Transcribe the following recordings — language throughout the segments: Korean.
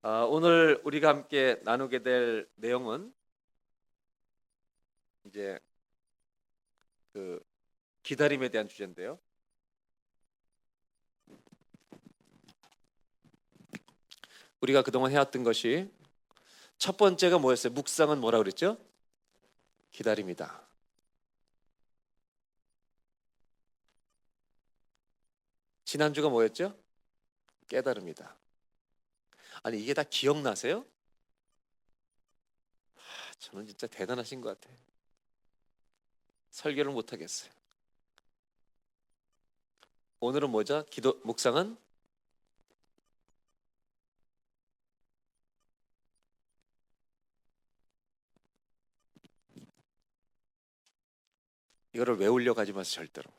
오늘 우리가 함께 나누게 될 내용은 이제 그 기다림에 대한 주제인데요. 우리가 그동안 해왔던 것이 첫 번째가 뭐였어요? 묵상은 뭐라 그랬죠? 기다림이다. 지난주가 뭐였죠? 깨달음이다. 아니 이게 다 기억나세요? 저는 진짜 대단하신 것 같아요. 설교를 못 하겠어요. 오늘은 뭐죠? 묵상은 이거를 외우려고 하지 마세요. 절대로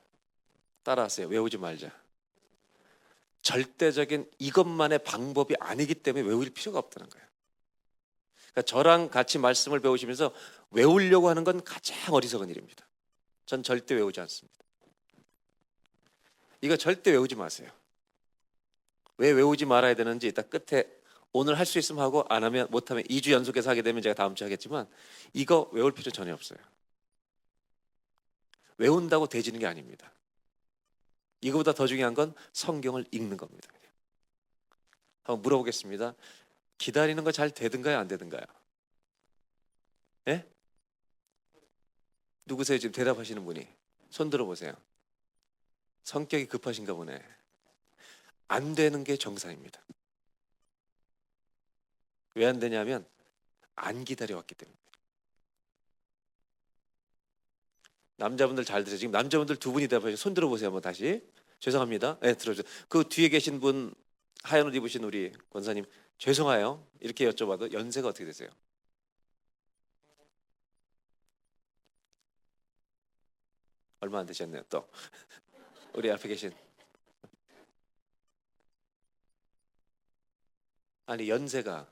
따라하세요. 외우지 말자. 절대적인 이것만의 방법이 아니기 때문에 외울 필요가 없다는 거예요. 그러니까 저랑 같이 말씀을 배우시면서 외우려고 하는 건 가장 어리석은 일입니다. 전 절대 외우지 않습니다. 이거 절대 외우지 마세요. 왜 외우지 말아야 되는지 이따 끝에 오늘 할 수 있으면 하고 안 하면 못하면 2주 연속해서 하게 되면 제가 다음 주에 하겠지만 이거 외울 필요 전혀 없어요. 외운다고 되지는 게 아닙니다. 이거보다 더 중요한 건 성경을 읽는 겁니다. 한번 물어보겠습니다. 기다리는 거 잘 되든가요? 안 되든가요? 예? 누구세요? 지금 대답하시는 분이. 손 들어보세요. 성격이 급하신가 보네. 안 되는 게 정상입니다. 왜 안 되냐면 안 기다려왔기 때문에. 남자분들 잘 들으세요. 지금 남자분들 두 분이 대답하시죠. 손 들어보세요. 한번 다시. 죄송합니다. 네, 들어주세요. 그 뒤에 계신 분 하얀 옷 입으신 우리 권사님 죄송해요. 이렇게 여쭤봐도 연세가 어떻게 되세요? 얼마 안 되셨네요. 또 우리 앞에 계신 아니 연세가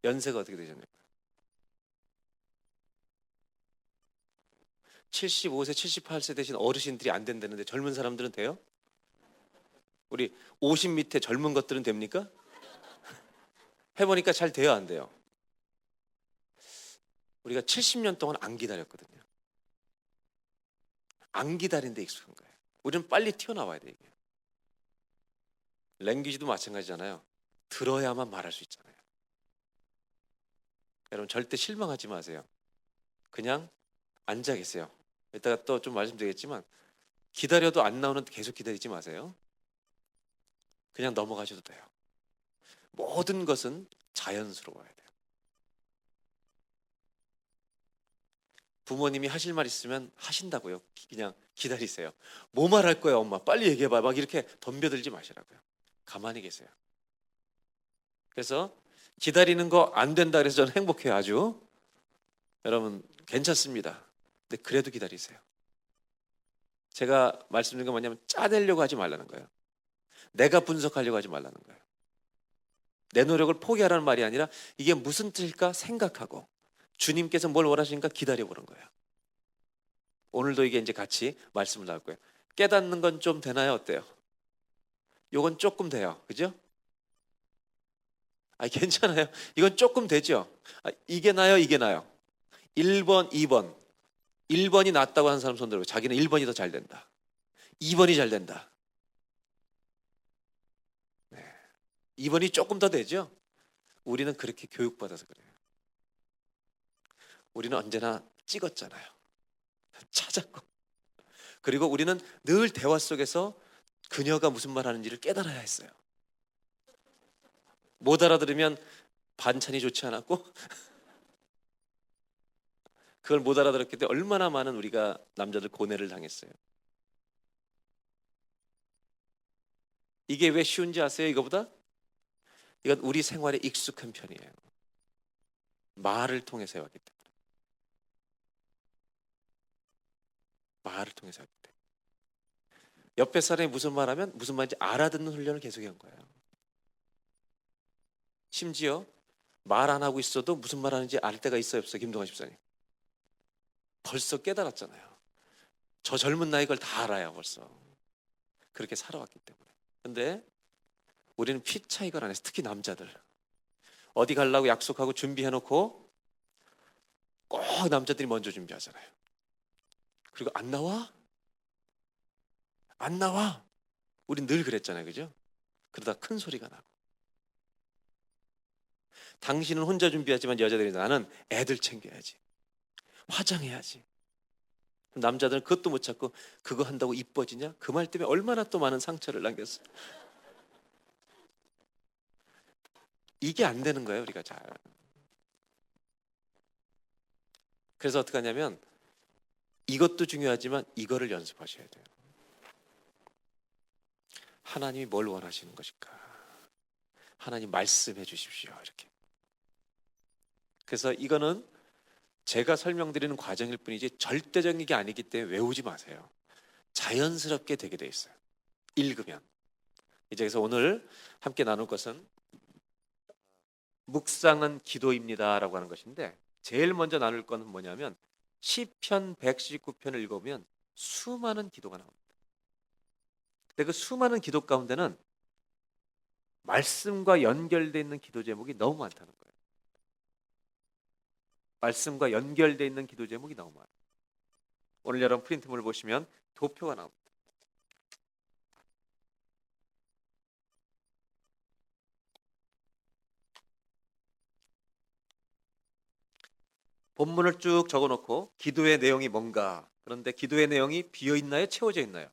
어떻게 되셨나요? 75세, 78세 되신 어르신들이 안 된다는데 젊은 사람들은 돼요? 우리 50 밑에 젊은 것들은 됩니까? 해보니까 잘 돼요, 안 돼요? 우리가 70년 동안 안 기다렸거든요. 안 기다린 데 익숙한 거예요. 우리는 빨리 튀어나와야 돼 이게. 랭귀지도 마찬가지잖아요. 들어야만 말할 수 있잖아요. 여러분 절대 실망하지 마세요. 그냥 앉아 계세요. 이따가 또 좀 말씀드리겠지만 기다려도 안 나오는 계속 기다리지 마세요. 그냥 넘어가셔도 돼요. 모든 것은 자연스러워야 돼요. 부모님이 하실 말 있으면 하신다고요. 그냥 기다리세요. 뭐 말할 거야 엄마 빨리 얘기해봐. 막 이렇게 덤벼들지 마시라고요. 가만히 계세요. 그래서 기다리는 거 안 된다 그래서 저는 행복해요. 아주 여러분 괜찮습니다. 근데 그래도 기다리세요. 제가 말씀드린 건 뭐냐면 짜내려고 하지 말라는 거예요. 내가 분석하려고 하지 말라는 거예요. 내 노력을 포기하라는 말이 아니라 이게 무슨 뜻일까 생각하고 주님께서 뭘 원하시는가 기다려보는 거예요. 오늘도 이게 이제 같이 말씀을 나눌 거예요. 깨닫는 건 좀 되나요? 어때요? 요건 조금 돼요. 그죠? 아, 괜찮아요. 이건 조금 되죠? 이게 나요? 이게 나요? 1번, 2번. 1번이 낫다고 하는 사람 손 들고 자기는 1번이 더 잘 된다. 2번이 잘 된다. 네. 2번이 조금 더 되죠? 우리는 그렇게 교육받아서 그래요. 우리는 언제나 찍었잖아요. 찾았고. 그리고 우리는 늘 대화 속에서 그녀가 무슨 말 하는지를 깨달아야 했어요. 못 알아들으면 반찬이 좋지 않았고 그걸 못 알아들었기 때문에 얼마나 많은 우리가 남자들 고뇌를 당했어요. 이게 왜 쉬운지 아세요? 이거보다? 이건 우리 생활에 익숙한 편이에요. 말을 통해서 해왔기 때문에. 말을 통해서 해왔기 때문에. 옆에 사람이 무슨 말하면 무슨 말인지 알아듣는 훈련을 계속한 거예요. 심지어 말 안 하고 있어도 무슨 말 하는지 알 때가 있어요, 없어요? 김동환 집사님. 벌써 깨달았잖아요. 저 젊은 나이 걸 다 알아요, 벌써. 그렇게 살아왔기 때문에. 근데 우리는 피 차이가 안 해서 특히 남자들. 어디 가려고 약속하고 준비해놓고 꼭 남자들이 먼저 준비하잖아요. 그리고 안 나와? 안 나와? 우린 늘 그랬잖아요, 그죠? 그러다 큰 소리가 나고. 당신은 혼자 준비하지만 여자들이 나는 애들 챙겨야지, 화장해야지. 남자들은 그것도 못 찾고 그거 한다고 이뻐지냐? 그 말 때문에 얼마나 또 많은 상처를 남겼어요. 이게 안 되는 거예요, 우리가 잘. 그래서 어떻게 하냐면 이것도 중요하지만 이거를 연습하셔야 돼요. 하나님이 뭘 원하시는 것일까? 하나님 말씀해 주십시오. 이렇게. 그래서 이거는 제가 설명드리는 과정일 뿐이지 절대적인 게 아니기 때문에 외우지 마세요. 자연스럽게 되게 돼 있어요. 읽으면. 이제 그래서 오늘 함께 나눌 것은 묵상은 기도입니다라고 하는 것인데, 제일 먼저 나눌 것은 뭐냐면 시편 119편을 읽어보면 수많은 기도가 나옵니다. 근데 그 수많은 기도 가운데는 말씀과 연결되어 있는 기도 제목이 너무 많다는 거예요. 말씀과 연결되어 있는 기도 제목이 너무 많아요. 오늘 여러분 프린트물을 보시면 도표가 나옵니다. 본문을 쭉 적어놓고 기도의 내용이 뭔가, 그런데 기도의 내용이 비어있나요? 채워져 있나요?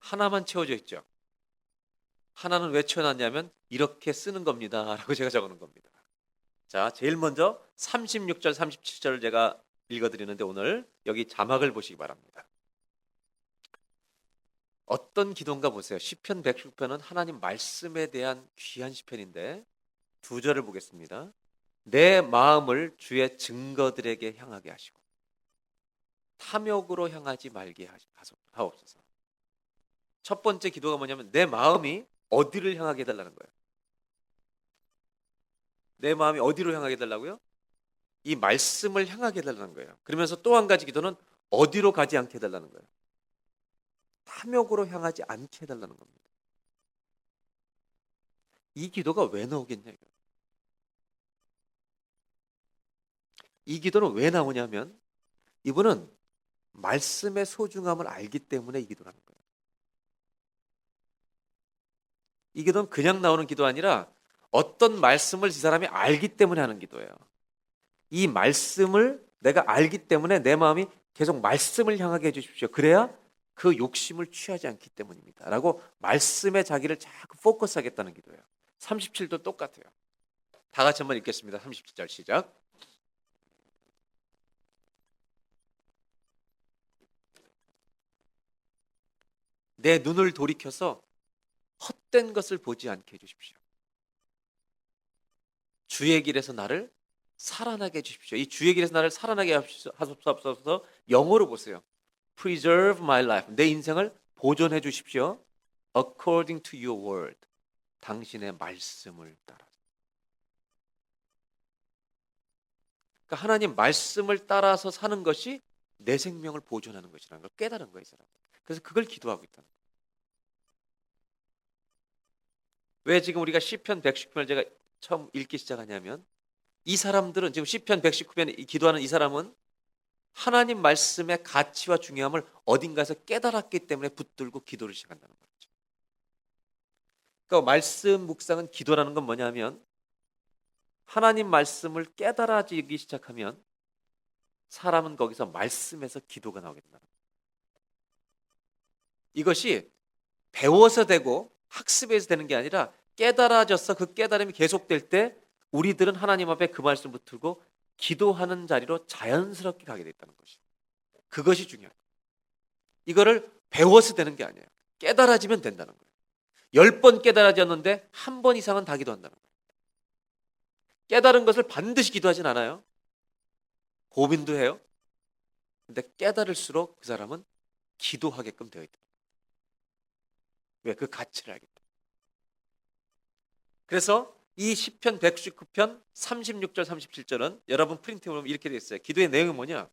하나만 채워져 있죠. 하나는 왜 채워놨냐면 이렇게 쓰는 겁니다 라고 제가 적어놓은 겁니다. 자, 제일 먼저 36절 37절을 제가 읽어드리는데 오늘 여기 자막을 보시기 바랍니다. 어떤 기도인가 보세요. 시편 119편은 하나님 말씀에 대한 귀한 시편인데 두 절을 보겠습니다. 내 마음을 주의 증거들에게 향하게 하시고 탐욕으로 향하지 말게 하옵소서. 첫 번째 기도가 뭐냐면 내 마음이 어디를 향하게 해달라는 거예요. 내 마음이 어디로 향하게 해달라고요? 이 말씀을 향하게 해달라는 거예요. 그러면서 또 한 가지 기도는 어디로 가지 않게 해달라는 거예요. 탐욕으로 향하지 않게 해달라는 겁니다. 이 기도가 왜 나오겠냐? 이 기도는 왜 나오냐면 이분은 말씀의 소중함을 알기 때문에 이 기도를 하는 거예요. 이 기도는 그냥 나오는 기도 아니라 어떤 말씀을 이 사람이 알기 때문에 하는 기도예요. 이 말씀을 내가 알기 때문에 내 마음이 계속 말씀을 향하게 해주십시오. 그래야 그 욕심을 취하지 않기 때문입니다 라고 말씀에 자기를 자꾸 포커스하겠다는 기도예요. 37도 똑같아요. 다 같이 한번 읽겠습니다. 37절 시작. 내 눈을 돌이켜서 헛된 것을 보지 않게 해주십시오. 주의 길에서 나를 살아나게 해주십시오. 이 주의 길에서 나를 살아나게 하소서. 영어로 보세요. Preserve my life. 내 인생을 보존해 주십시오. According to your word. 당신의 말씀을 따라. 그러니까 하나님 말씀을 따라서 사는 것이 내 생명을 보존하는 것이라는 걸 깨달은 거예요, 이 사람. 그래서 그걸 기도하고 있다는 거예요. 왜 지금 우리가 시편 119편을 제가 처음 읽기 시작하냐면 이 사람들은 지금 시편 119편 기도하는 이 사람은 하나님 말씀의 가치와 중요함을 어딘가에서 깨달았기 때문에 붙들고 기도를 시작한다는 거죠. 그러니까 말씀 묵상은 기도라는 건 뭐냐면 하나님 말씀을 깨달아지기 시작하면 사람은 거기서 말씀에서 기도가 나오게 된다는 거예요. 이것이 배워서 되고 학습에서 되는 게 아니라 깨달아져서 그 깨달음이 계속될 때 우리들은 하나님 앞에 그 말씀 붙들고 기도하는 자리로 자연스럽게 가게 됐다는 것이. 그것이 중요해요. 이거를 배워서 되는 게 아니에요. 깨달아지면 된다는 거예요. 10번 깨달아졌는데 한 번 이상은 다 기도한다는 거예요. 깨달은 것을 반드시 기도하진 않아요. 고민도 해요. 근데 깨달을수록 그 사람은 기도하게끔 되어 있다. 왜? 그 가치를 알기 때문에. 그래서 이 시편 119편 36절 37절은 여러분 프린트에 보면 이렇게 되어 있어요. 기도의 내용은 뭐냐?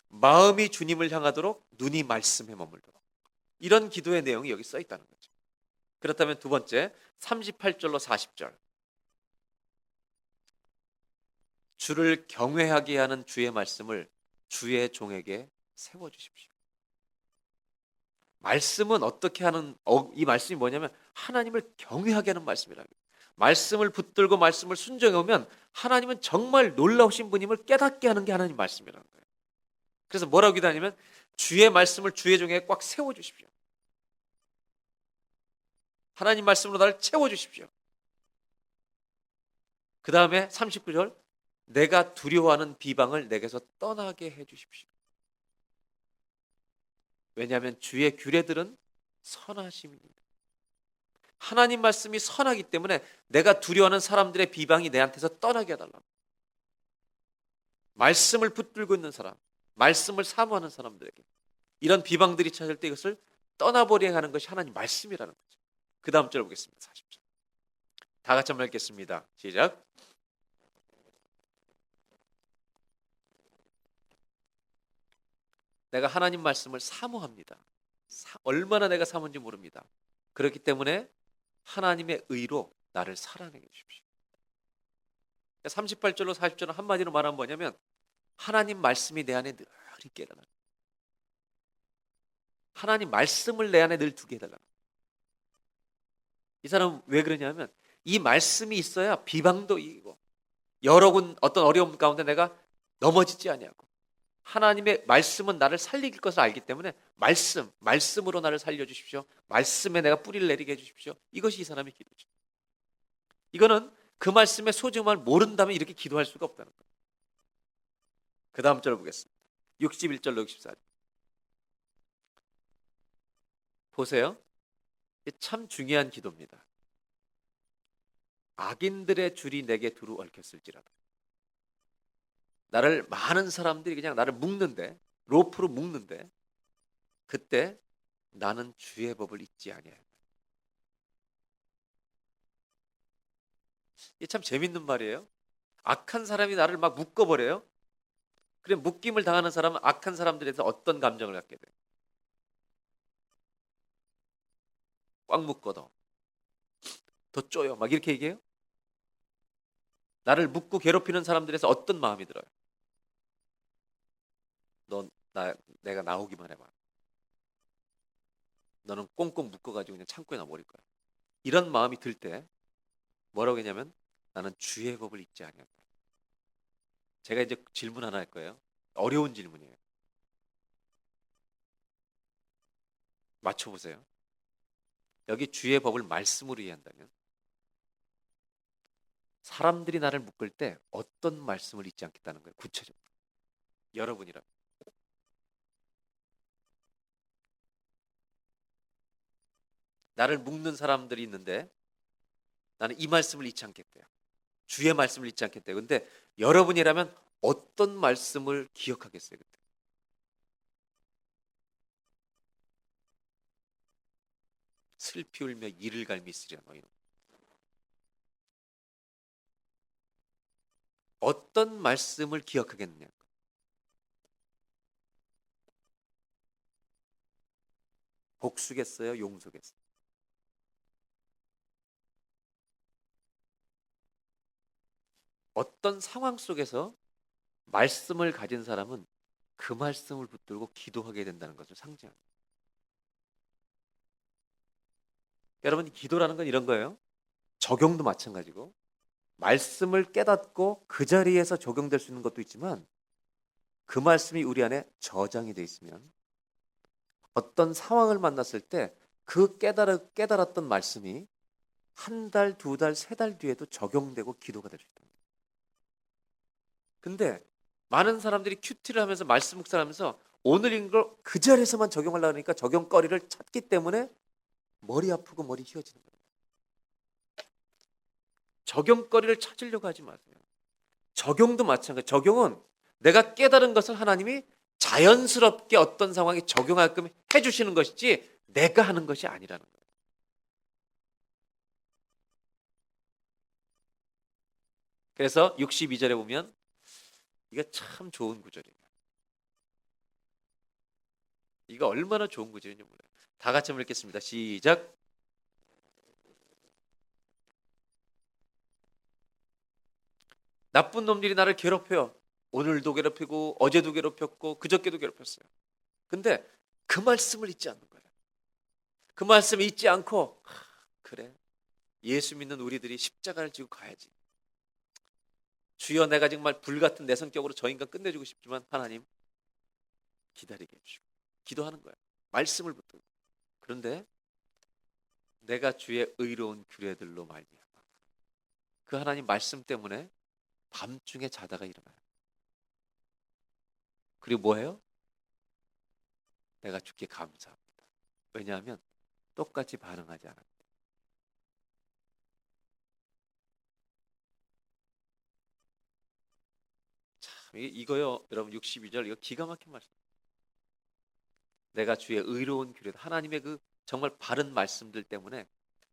마음이 주님을 향하도록 눈이 말씀에 머물도록. 이런 기도의 내용이 여기 써 있다는 거죠. 그렇다면 두 번째 38절로 40절. 주를 경외하게 하는 주의 말씀을 주의 종에게 세워주십시오. 말씀은 어떻게 하는, 이 말씀이 뭐냐면 하나님을 경외하게 하는 말씀이라는 거예요. 말씀을 붙들고 말씀을 순종해 오면 하나님은 정말 놀라우신 분임을 깨닫게 하는 게 하나님 말씀이라는 거예요. 그래서 뭐라고 기도하냐면 주의 말씀을 주의 종에게 꽉 세워주십시오. 하나님 말씀으로 나를 채워주십시오. 그 다음에 39절, 내가 두려워하는 비방을 내게서 떠나게 해주십시오. 왜냐하면 주의 규례들은 선하심입니다. 하나님 말씀이 선하기 때문에 내가 두려워하는 사람들의 비방이 내한테서 떠나게 해달라고. 말씀을 붙들고 있는 사람, 말씀을 사모하는 사람들에게 이런 비방들이 찾을 때 이것을 떠나버리게 하는 것이 하나님 말씀이라는 거죠. 그 다음 절 보겠습니다. 40절. 다 같이 한번 읽겠습니다. 시작. 내가 하나님 말씀을 사모합니다. 얼마나 내가 사모인지 모릅니다. 그렇기 때문에 하나님의 의로 나를 사랑해 주십시오. 38절로 40절은 한마디로 말하면 뭐냐면 하나님 말씀이 내 안에 늘 있게 해달라. 하나님 말씀을 내 안에 늘 두게 해달라. 이 사람은 왜 그러냐면 이 말씀이 있어야 비방도 이기고 여러 군 어떤 어려움 가운데 내가 넘어지지 아니하고 하나님의 말씀은 나를 살릴 것을 알기 때문에 말씀으로 나를 살려주십시오. 말씀에 내가 뿌리를 내리게 해주십시오. 이것이 이 사람의 기도죠. 이거는 그 말씀의 소중함을 모른다면 이렇게 기도할 수가 없다는 거예요. 그 다음 절 보겠습니다. 61절로 64절. 보세요. 참 중요한 기도입니다. 악인들의 줄이 내게 두루 얽혔을지라도 나를 많은 사람들이 그냥 나를 묶는데 로프로 묶는데 그때 나는 주의 법을 잊지 아니하여. 이게 참 재밌는 말이에요. 악한 사람이 나를 막 묶어버려요. 그래 묶임을 당하는 사람은 악한 사람들에서 어떤 감정을 갖게 돼요? 꽉 묶어도 더 쪼여 막 이렇게 얘기해요. 나를 묶고 괴롭히는 사람들에서 어떤 마음이 들어요? 내가 나오기만 해봐. 너는 꽁꽁 묶어가지고 그냥 창고에 놔버릴 거야. 이런 마음이 들 때 뭐라고 했냐면 나는 주의 법을 잊지 아니한다. 제가 이제 질문 하나 할 거예요. 어려운 질문이에요. 맞춰보세요. 여기 주의 법을 말씀으로 이해한다면 사람들이 나를 묶을 때 어떤 말씀을 잊지 않겠다는 거예요. 구체적으로. 여러분이라면. 나를 묶는 사람들이 있는데 나는 이 말씀을 잊지 않겠대요. 주의 말씀을 잊지 않겠대요. 근데 여러분이라면 어떤 말씀을 기억하겠어요? 그때? 슬피 울며 이를 갈미 있으리라 너희는. 어떤 말씀을 기억하겠느냐? 복수겠어요? 용서겠어요? 어떤 상황 속에서 말씀을 가진 사람은 그 말씀을 붙들고 기도하게 된다는 것을 상징합니다. 여러분, 기도라는 건 이런 거예요. 적용도 마찬가지고 말씀을 깨닫고 그 자리에서 적용될 수 있는 것도 있지만 그 말씀이 우리 안에 저장이 돼 있으면 어떤 상황을 만났을 때 그 깨달았던 말씀이 한 달, 두 달, 세 달 뒤에도 적용되고 기도가 될 수 있다. 근데 많은 사람들이 큐티를 하면서 말씀 묵상하면서 오늘 읽은 걸 그 자리에서만 적용하려고 하니까 적용거리를 찾기 때문에 머리 아프고 머리 휘어지는 거예요. 적용거리를 찾으려고 하지 마세요. 적용도 마찬가지. 적용은 내가 깨달은 것을 하나님이 자연스럽게 어떤 상황에 적용하게끔 해주시는 것이지 내가 하는 것이 아니라는 거예요. 그래서 62절에 보면 이게 참 좋은 구절이에요. 이거 얼마나 좋은 구절인지 몰라요. 다 같이 한번 읽겠습니다. 시작. 나쁜 놈들이 나를 괴롭혀요. 오늘도 괴롭히고 어제도 괴롭혔고 그저께도 괴롭혔어요. 근데 그 말씀을 잊지 않는 거예요. 그 말씀을 잊지 않고 그래, 예수 믿는 우리들이 십자가를 지고 가야지. 주여, 내가 정말 불같은 내 성격으로 저 인간 끝내주고 싶지만 하나님 기다리게 해주시고 기도하는 거야. 말씀을 붙들고. 그런데 내가 주의 의로운 규례들로 말미암아 그 하나님 말씀 때문에 밤중에 자다가 일어나요. 그리고 뭐해요? 내가 주께 감사합니다. 왜냐하면 똑같이 반응하지 않았다. 참, 이거요 여러분, 62절 이거 기가 막힌 말씀. 내가 주의 의로운 규례, 하나님의 그 정말 바른 말씀들 때문에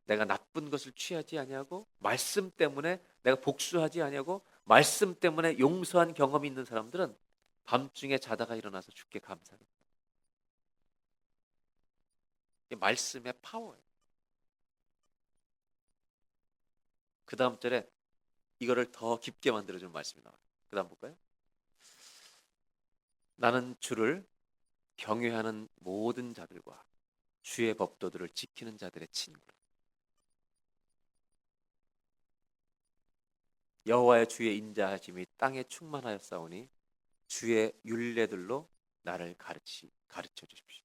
내가 나쁜 것을 취하지 아니하고, 말씀 때문에 내가 복수하지 아니하고, 말씀 때문에 용서한 경험이 있는 사람들은 밤중에 자다가 일어나서 주께 감사해요. 이게 말씀의 파워예요. 그 다음 절에 이거를 더 깊게 만들어주는 말씀이 나와요. 그 다음 볼까요? 나는 주를 경외하는 모든 자들과 주의 법도들을 지키는 자들의 친구라. 여호와의 주의 인자하심이 땅에 충만하였사오니 주의 율례들로 나를 가르쳐 주십시오.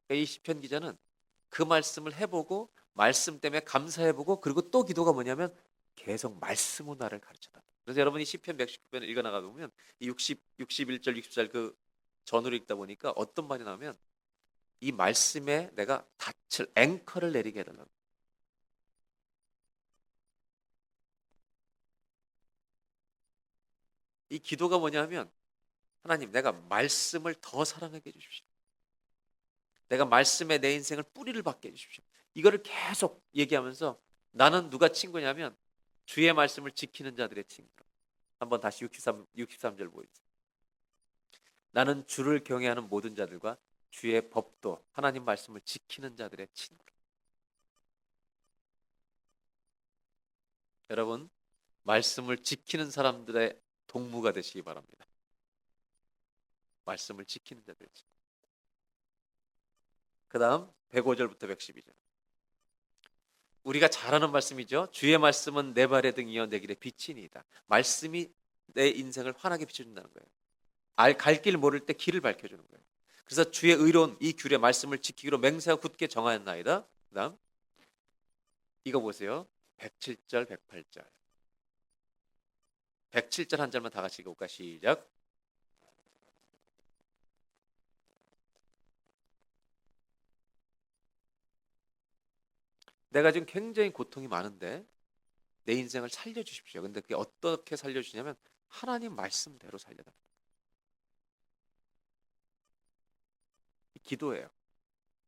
이 시편 기자는 그 말씀을 해보고 말씀 때문에 감사해보고, 그리고 또 기도가 뭐냐면 계속 말씀으로 나를 가르쳐달라. 그래서 여러분이 시편 119편을 읽어나가다 보면 이 61절 64절 그 전후를 읽다 보니까 어떤 말이 나오면 이 말씀에 내가 닻을 앵커를 내리게 해달라고. 이 기도가 뭐냐면 하나님, 내가 말씀을 더 사랑하게 해주십시오. 내가 말씀에 내 인생을 뿌리를 받게 해주십시오. 이거를 계속 얘기하면서 나는 누가 친구냐면 주의 말씀을 지키는 자들의 친구. 한번 다시 63절 보여주세요. 나는 주를 경외하는 모든 자들과 주의 법도, 하나님 말씀을 지키는 자들의 친구. 여러분, 말씀을 지키는 사람들의 동무가 되시기 바랍니다. 말씀을 지키는 자들의 친구. 그 다음 105절부터 112절. 우리가 잘 아는 말씀이죠. 주의 말씀은 내 발의 등이요 내 길의 빛이니이다. 말씀이 내 인생을 환하게 비춰준다는 거예요. 갈 길 모를 때 길을 밝혀주는 거예요. 그래서 주의 의로운 이 규례 말씀을 지키기로 맹세하고 굳게 정하였나이다. 그 다음 이거 보세요. 107절 108절 107절 한 절만 다 같이 읽어볼까? 시작. 내가 지금 굉장히 고통이 많은데 내 인생을 살려주십시오. 근데 그게 어떻게 살려주냐면 하나님 말씀대로 살려달라. 기도예요.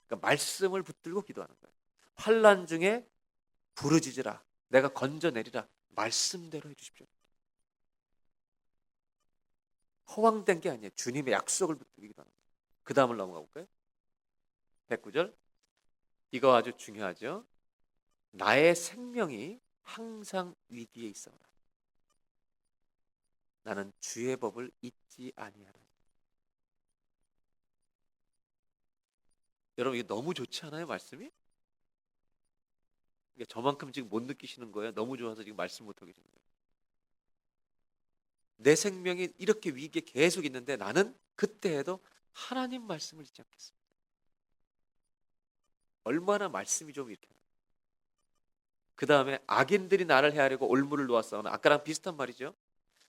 그러니까 말씀을 붙들고 기도하는 거예요. 환난 중에 부르짖으라, 내가 건져내리라, 말씀대로 해주십시오. 허황된 게 아니에요. 주님의 약속을 붙들고 기도하는 거예요. 그 다음을 넘어가 볼까요? 109절. 이거 아주 중요하죠. 나의 생명이 항상 위기에 있어라. 나는 주의 법을 잊지 아니하라. 여러분, 이게 너무 좋지 않아요, 말씀이? 이게 저만큼 지금 못 느끼시는 거예요. 너무 좋아서 지금 말씀 못 하고 계시는 거예요. 내 생명이 이렇게 위기에 계속 있는데 나는 그때에도 하나님 말씀을 잊지 않겠습니다. 얼마나 말씀이 좀 이렇게. 그 다음에 악인들이 나를 해하려고 올무를 놓았사오나, 아까랑 비슷한 말이죠.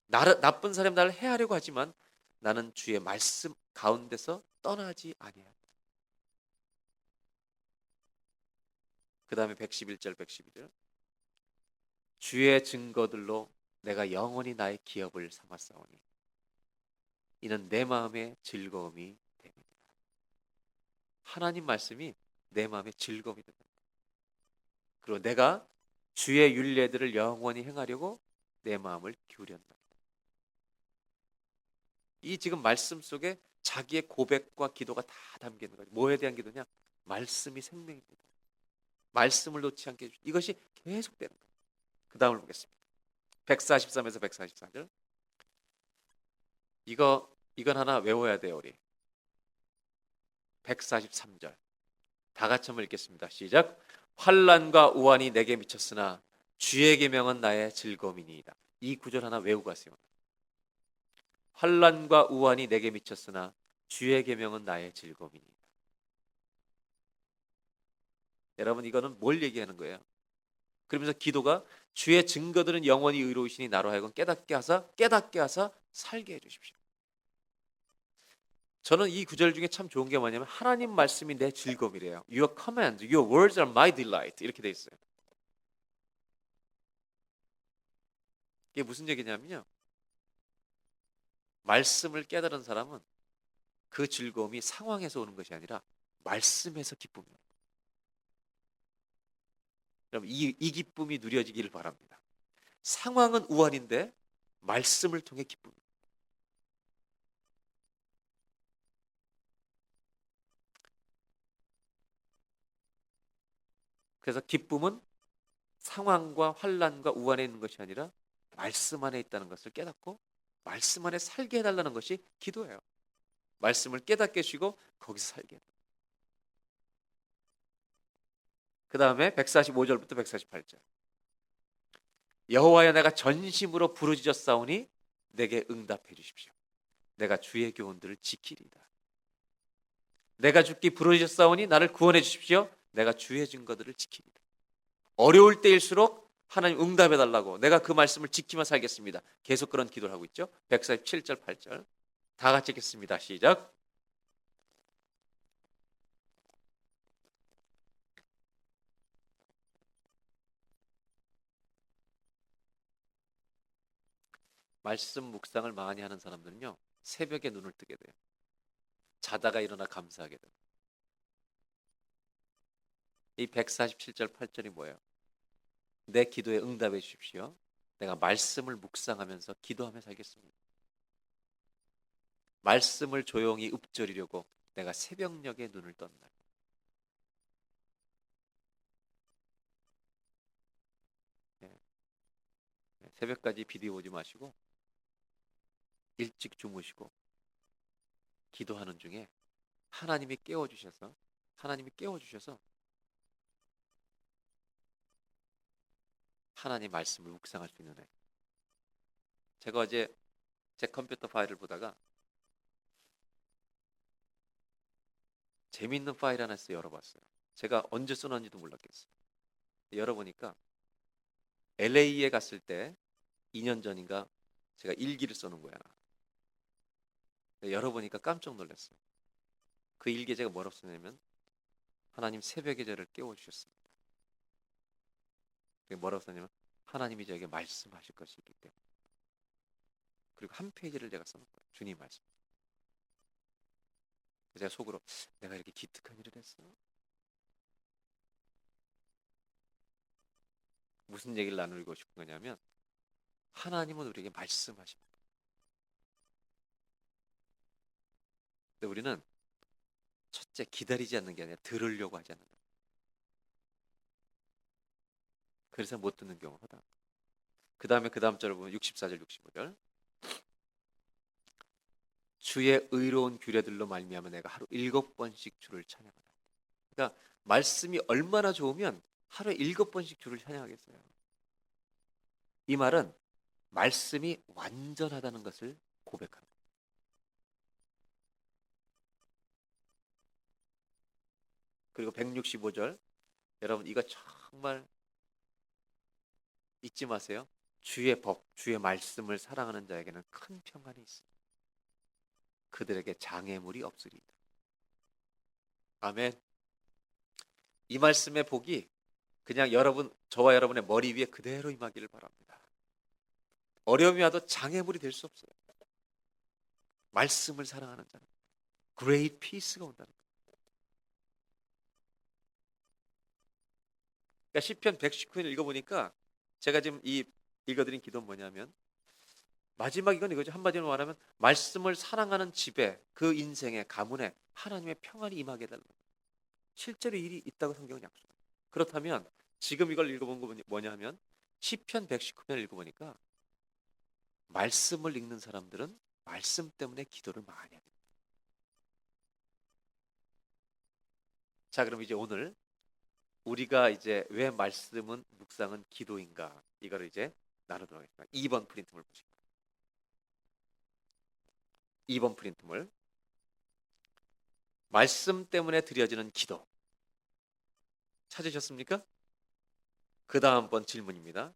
나쁜 사람이 나를 해하려고 하지만 나는 주의 말씀 가운데서 떠나지 아니하리라. 그 다음에 111절 112절. 주의 증거들로 내가 영원히 나의 기업을 삼았사오니 이는 내 마음의 즐거움이 됩니다. 하나님 말씀이 내 마음의 즐거움이 된다. 그리고 내가 주의 율례들을 영원히 행하려고 내 마음을 기울였다. 이 지금 말씀 속에 자기의 고백과 기도가 다 담겨 있는 거죠. 뭐에 대한 기도냐? 말씀이 생명입니다. 말씀을 놓지 않게 해주시고 이것이 계속되는 거예요. 그 다음을 보겠습니다. 143에서 144절. 이건 하나 외워야 돼요, 우리. 143절. 다 같이 한번 읽겠습니다. 시작. 환난과 우환이 내게 미쳤으나 주의 계명은 나의 즐거움이니이다. 이 구절 하나 외우고 가세요. 환난과 우환이 내게 미쳤으나 주의 계명은 나의 즐거움이니이다. 여러분, 이거는 뭘 얘기하는 거예요? 그러면서 기도가 주의 증거들은 영원히 의로우시니 나로 하여금 깨닫게 하사 살게 해 주십시오. 저는 이 구절 중에 참 좋은 게 뭐냐면 하나님 말씀이 내 즐거움이래요. Your command, your words are my delight. 이렇게 돼 있어요. 이게 무슨 얘기냐면요. 말씀을 깨달은 사람은 그 즐거움이 상황에서 오는 것이 아니라 말씀에서 기쁨이에요. 그럼 이 기쁨이 누려지기를 바랍니다. 상황은 우환인데 말씀을 통해 기쁨입니다. 그래서 기쁨은 상황과 환난과 우환에 있는 것이 아니라 말씀 안에 있다는 것을 깨닫고 말씀 안에 살게 해달라는 것이 기도예요. 말씀을 깨닫게 해주시고 거기서 살게 해달라. 그 다음에 145절부터 148절. 여호와여, 내가 전심으로 부르짖었사오니 내게 응답해 주십시오. 내가 주의 교훈들을 지키리이다. 내가 죽기 부르짖었사오니 나를 구원해 주십시오. 내가 주의 증거들을 지키리이다. 어려울 때일수록 하나님 응답해 달라고, 내가 그 말씀을 지키며 살겠습니다. 계속 그런 기도를 하고 있죠. 147절 8절 다 같이 읽겠습니다. 시작. 말씀 묵상을 많이 하는 사람들은요, 새벽에 눈을 뜨게 돼요. 자다가 일어나 감사하게 돼요. 이 147절 8절이 뭐예요? 내 기도에 응답해 주십시오. 내가 말씀을 묵상하면서 기도하며 살겠습니다. 말씀을 조용히 읊조리려고 내가 새벽녘에 눈을 떴나. 새벽까지 비디오 보지 마시고 일찍 주무시고 기도하는 중에 하나님이 깨워주셔서 하나님 말씀을 묵상할 수 있는 애. 제가 어제 제 컴퓨터 파일을 보다가 재밌는 파일 하나 있어요. 열어봤어요. 제가 언제 써놨는지도 몰랐겠어요. 열어보니까 LA에 갔을 때 2년 전인가 제가 일기를 써놓은 거야. 열어보니까 깜짝 놀랐어요. 그 일기에 제가 뭐라고 썼냐면 하나님 새벽에 저를 깨워주셨습니다. 뭐라고 썼냐면 하나님이 저에게 말씀하실 것이 있기 때문에. 그리고 한 페이지를 제가 써놓은 거예요. 주님 말씀. 제가 속으로 내가 이렇게 기특한 일을 했어? 무슨 얘기를 나누고 싶은 거냐면 하나님은 우리에게 말씀하십니다. 근데 우리는 첫째 기다리지 않는 게 아니라 들으려고 하지 않는다. 그래서 못 듣는 경우가 허다. 그 다음에 그 다음 절을 보면 64절 65절 주의 의로운 규례들로 말미암아 내가 하루 7번씩 주를 찬양하다. 그러니까 말씀이 얼마나 좋으면 하루에 7번씩 주를 찬양하겠어요. 이 말은 말씀이 완전하다는 것을 고백합니다. 그리고 165절 여러분 이거 정말 잊지 마세요. 주의 법, 주의 말씀을 사랑하는 자에게는 큰 평안이 있습니다. 그들에게 장애물이 없으리이다. 아멘. 이 말씀의 복이 그냥 저와 여러분의 머리 위에 그대로 임하기를 바랍니다. 어려움이 와도 장애물이 될 수 없어요. 말씀을 사랑하는 자는 Great Peace가 온다는 거예요. 그러니까 시편 119편 읽어보니까 제가 지금 읽어드린 기도는 뭐냐면 마지막 이건 이거죠. 한마디로 말하면 말씀을 사랑하는 집에 그 인생의 가문에 하나님의 평안이 임하게 해달라는 거예요. 실제로 일이 있다고 성경은 약속합니다. 그렇다면 지금 이걸 읽어본 거 뭐냐 하면 시편 119편을 읽어보니까 말씀을 읽는 사람들은 말씀 때문에 기도를 많이 합니다. 자, 그럼 이제 오늘 우리가 이제 왜 말씀은 묵상은 기도인가 이거를 이제 나누도록 하겠습니다. 2번 프린트물 보시고 2번 프린트물 말씀 때문에 드려지는 기도 찾으셨습니까? 그 다음번 질문입니다.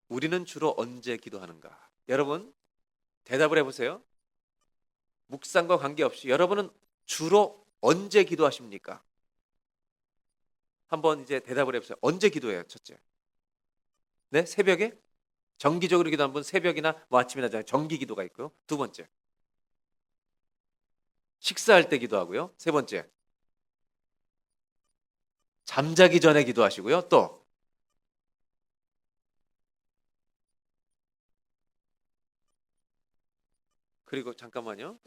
우리는 주로 언제 기도하는가? 여러분 대답을 해보세요. 묵상과 관계없이 여러분은 주로 언제 기도하십니까? 한번 이제 대답을 해보세요. 언제 기도해요? 첫째, 네, 새벽에? 정기적으로 기도하는 분 새벽이나 뭐 아침이나 정기 기도가 있고요. 두 번째, 식사할 때 기도하고요. 세 번째, 잠자기 전에 기도하시고요. 또 그리고 잠깐만요.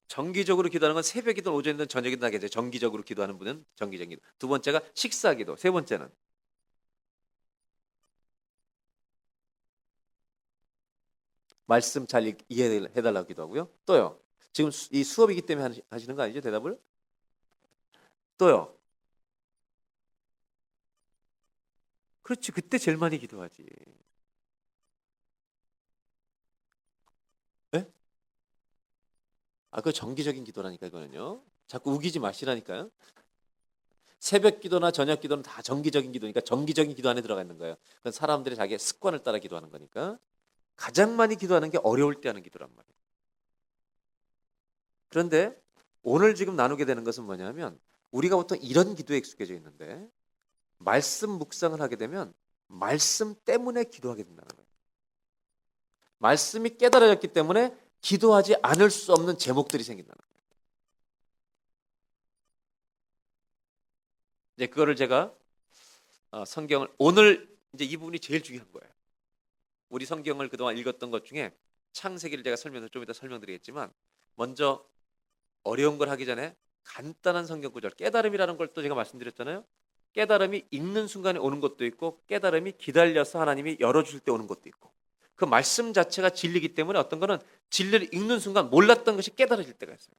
정기적으로 기도하는 건 새벽이든 오전이든 저녁이든 하겠죠. 정기적으로 기도하는 분은 정기적인 기도. 두 번째가 식사 기도. 세 번째는 말씀 잘 이해해달라고 기도하고요. 또요. 지금 이 수업이기 때문에 하시는 거 아니죠? 대답을? 또요. 그렇지. 그때 제일 많이 기도하지. 네? 아, 그 정기적인 기도라니까 이거는요. 자꾸 우기지 마시라니까요. 새벽 기도나 저녁 기도는 다 정기적인 기도니까 정기적인 기도 안에 들어가 있는 거예요. 그건 사람들이 자기의 습관을 따라 기도하는 거니까. 가장 많이 기도하는 게 어려울 때 하는 기도란 말이에요. 그런데 오늘 지금 나누게 되는 것은 뭐냐면 우리가 보통 이런 기도에 익숙해져 있는데 말씀 묵상을 하게 되면 말씀 때문에 기도하게 된다는 거예요. 말씀이 깨달아졌기 때문에 기도하지 않을 수 없는 제목들이 생긴다는 거예요. 이제 그거를 제가 성경을 오늘 이제 이 부분이 제일 중요한 거예요. 우리 성경을 그동안 읽었던 것 중에 창세기를 제가 좀 이따 설명드리겠지만 먼저 어려운 걸 하기 전에 간단한 성경 구절 깨달음이라는 걸 또 제가 말씀드렸잖아요. 깨달음이 읽는 순간에 오는 것도 있고 깨달음이 기다려서 하나님이 열어주실 때 오는 것도 있고 그 말씀 자체가 진리이기 때문에 어떤 거는 진리를 읽는 순간 몰랐던 것이 깨달아질 때가 있어요.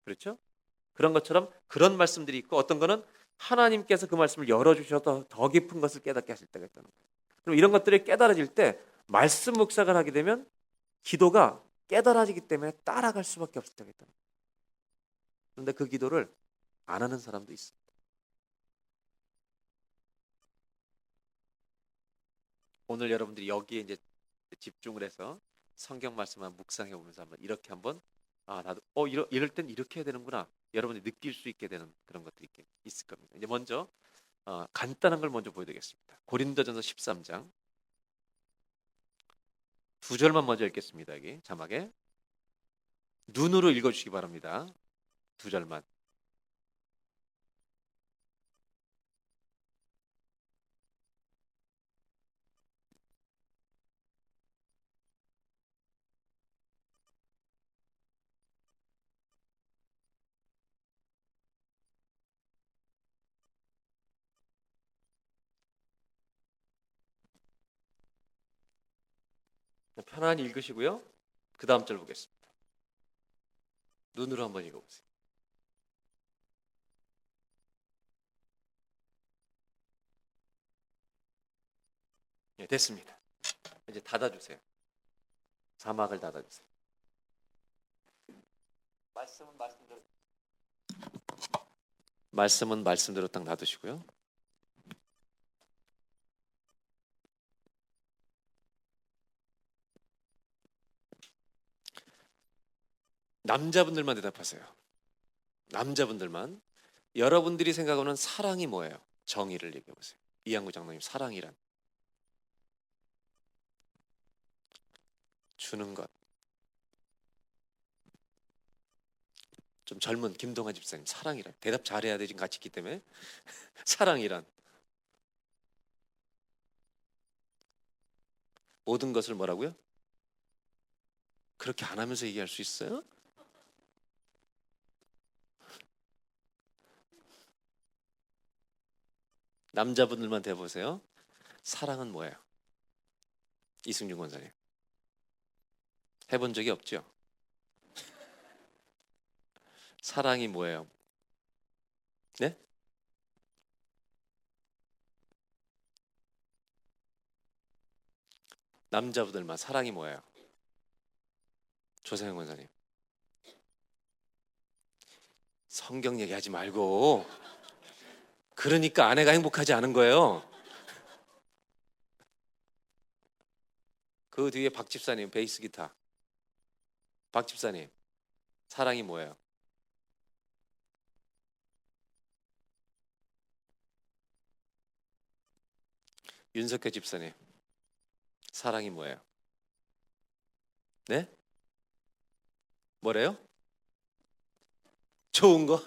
그렇죠? 그런 것처럼 그런 말씀들이 있고 어떤 거는 하나님께서 그 말씀을 열어주셔서 더 깊은 것을 깨닫게 하실 때가 있다는 거예요. 그럼 이런 것들이 깨달아질 때 말씀 묵상을 하게 되면 기도가 깨달아지기 때문에 따라갈 수밖에 없을 때가 있다는 거예요. 그런데 그 기도를 안 하는 사람도 있어요. 오늘 여러분들이 여기에 이제 집중을 해서 성경 말씀만 묵상해 보면서 한번 이렇게 한번 나도 이럴 땐 이렇게 해야 되는구나 여러분이 느낄 수 있게 되는 그런 것들이 있을 겁니다. 이제 먼저 간단한 걸 먼저 보여드리겠습니다. 고린도전서 13장 두 절만 먼저 읽겠습니다. 여기 자막에 눈으로 읽어주시기 바랍니다. 두 절만. 편안히 읽으시고요. 그 다음 절 보겠습니다. 눈으로 한번 읽어보세요. 네, 됐습니다. 이제 닫아주세요. 자막을 닫아주세요. 말씀은 말씀대로 딱 놔두시고요. 남자분들만 대답하세요. 남자분들만. 여러분들이 생각하는 사랑이 뭐예요? 정의를 얘기해 보세요. 이양구 장로님, 사랑이란 주는 것. 좀 젊은 김동환 집사님, 사랑이란 대답 잘해야 돼. 지금 같이 있기 때문에. 사랑이란 모든 것을 뭐라고요? 그렇게 안 하면서 얘기할 수 있어요? 남자분들만 대보세요. 사랑은 뭐예요? 이승준 권사님. 해본 적이 없죠? 사랑이 뭐예요? 네? 남자분들만 사랑이 뭐예요? 조세영 원사님. 성경 얘기하지 말고. 그러니까 아내가 행복하지 않은 거예요. 그 뒤에 박 집사님 베이스 기타. 박 집사님, 사랑이 뭐예요? 윤석현 집사님, 사랑이 뭐예요? 네? 뭐래요? 좋은 거?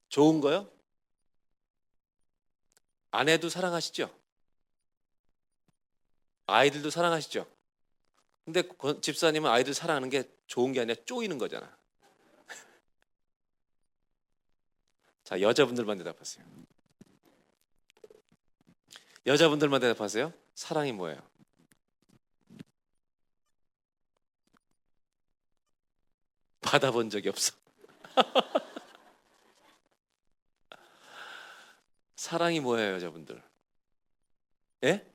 좋은 거요? 아내도 사랑하시죠? 아이들도 사랑하시죠? 근데 집사님은 아이들 사랑하는 게 좋은 게 아니라 쪼이는 거잖아. 자, 여자분들만 대답하세요. 여자분들만 대답하세요. 사랑이 뭐예요? 받아본 적이 없어. 사랑이 뭐예요, 여자분들? 예?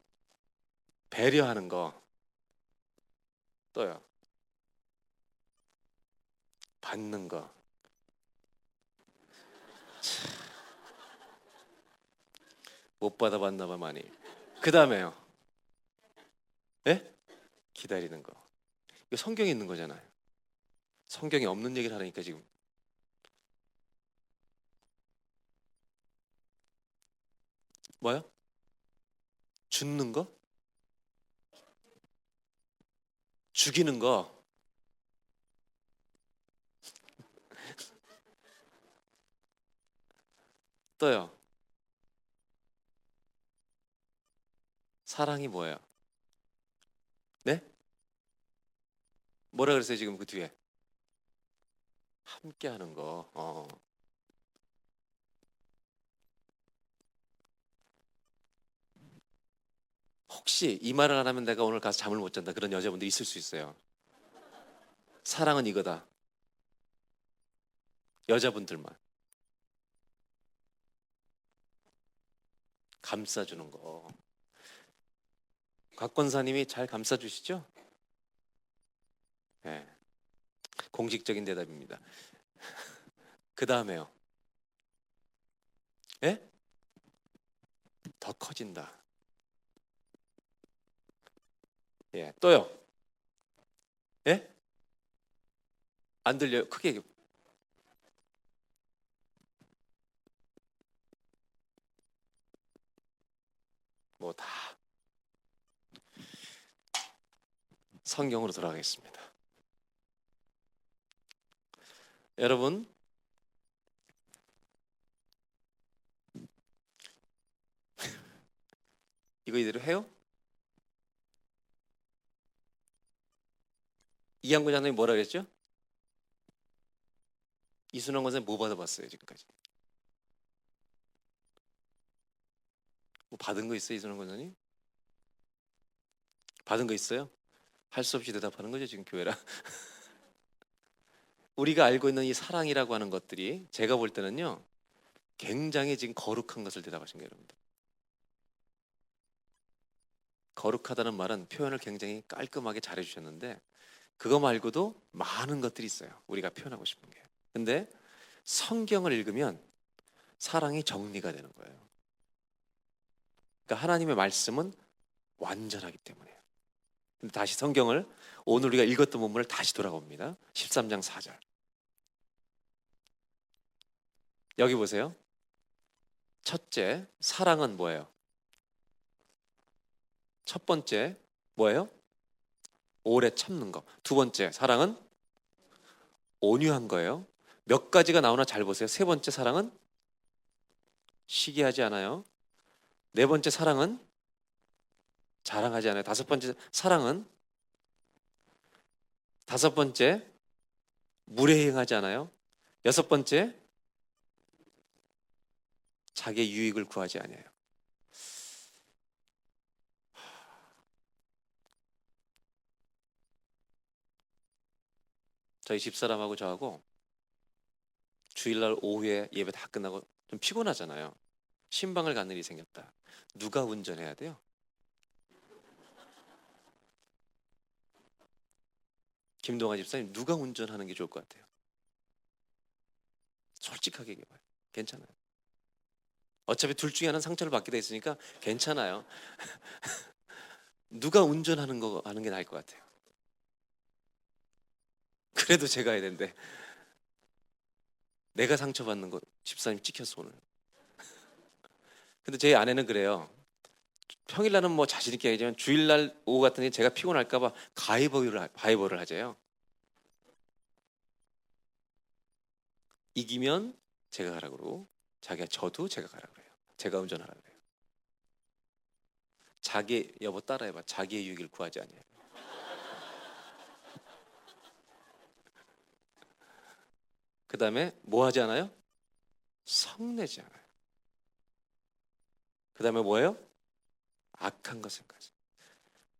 배려하는 거. 또요. 받는 거. 못 받아봤나 봐 많이. 그 다음에요. 예? 기다리는 거. 이거 성경에 있는 거잖아요. 성경에 없는 얘기를 하니까 지금. 뭐요? 죽는 거? 죽이는 거. 또요. 사랑이 뭐예요? 네? 뭐라 그랬어요 지금 그 뒤에? 함께 하는 거. 혹시 이 말을 안 하면 내가 오늘 가서 잠을 못 잔다 그런 여자분들 있을 수 있어요. 사랑은 이거다. 여자분들만 감싸주는 거. 곽권사님이 잘 감싸주시죠? 네. 공식적인 대답입니다. 그 다음에요. 예? 더 커진다. 예, 또요. 예? 안 들려요? 크게. 뭐 다 성경으로 돌아가겠습니다. 여러분, 이거 이대로 해요? 이양구 장관님 뭐라 그랬죠? 이순환 권사님 뭐 받아봤어요 지금까지? 뭐 받은 거 있어요 이순환 권사님? 받은 거 있어요? 할 수 없이 대답하는 거죠 지금 교회라. 우리가 알고 있는 이 사랑이라고 하는 것들이 제가 볼 때는요 굉장히 지금 거룩한 것을 대답하신 거예요 여러분들. 거룩하다는 말은 표현을 굉장히 깔끔하게 잘해주셨는데 그거 말고도 많은 것들이 있어요 우리가 표현하고 싶은 게. 근데 성경을 읽으면 사랑이 정리가 되는 거예요. 그러니까 하나님의 말씀은 완전하기 때문에요. 근데 다시 성경을 오늘 우리가 읽었던 본문을 다시 돌아봅니다. 13장 4절. 여기 보세요. 첫째, 사랑은 뭐예요? 첫 번째, 뭐예요? 오래 참는 거. 두 번째, 사랑은 온유한 거예요. 몇 가지가 나오나 잘 보세요. 세 번째, 사랑은 시기하지 않아요. 네 번째, 사랑은 자랑하지 않아요. 다섯 번째, 사랑은 다섯 번째, 무례행하지 않아요. 여섯 번째, 자기의 유익을 구하지 아니에요. 저희 집사람하고 저하고 주일날 오후에 예배 다 끝나고 좀 피곤하잖아요. 신방을 가는 일이 생겼다. 누가 운전해야 돼요? 김동아 집사님, 누가 운전하는 게 좋을 것 같아요? 솔직하게 얘기해봐요. 괜찮아요. 어차피 둘 중에 하나는 상처를 받게 돼 있으니까 괜찮아요. 누가 운전하는 거 하는 게 나을 것 같아요. 그래도 제가 해야 되는데 내가 상처받는 거 집사님 찍혔어 오늘. 근데 제 아내는 그래요. 평일날은 뭐 자신 있게 하지만 주일날 오후 같은 게 제가 피곤할까봐 가위바위보를 하재요. 이기면 제가 가라 그러고 자기가 저도 제가 가라 그래요. 제가 운전하라 그래요. 자기 여보 따라해봐. 자기의 유익을 구하지 아니에요. 그 다음에 뭐 하지 않아요? 성내지 않아요. 그 다음에 뭐예요? 악한 것을까지.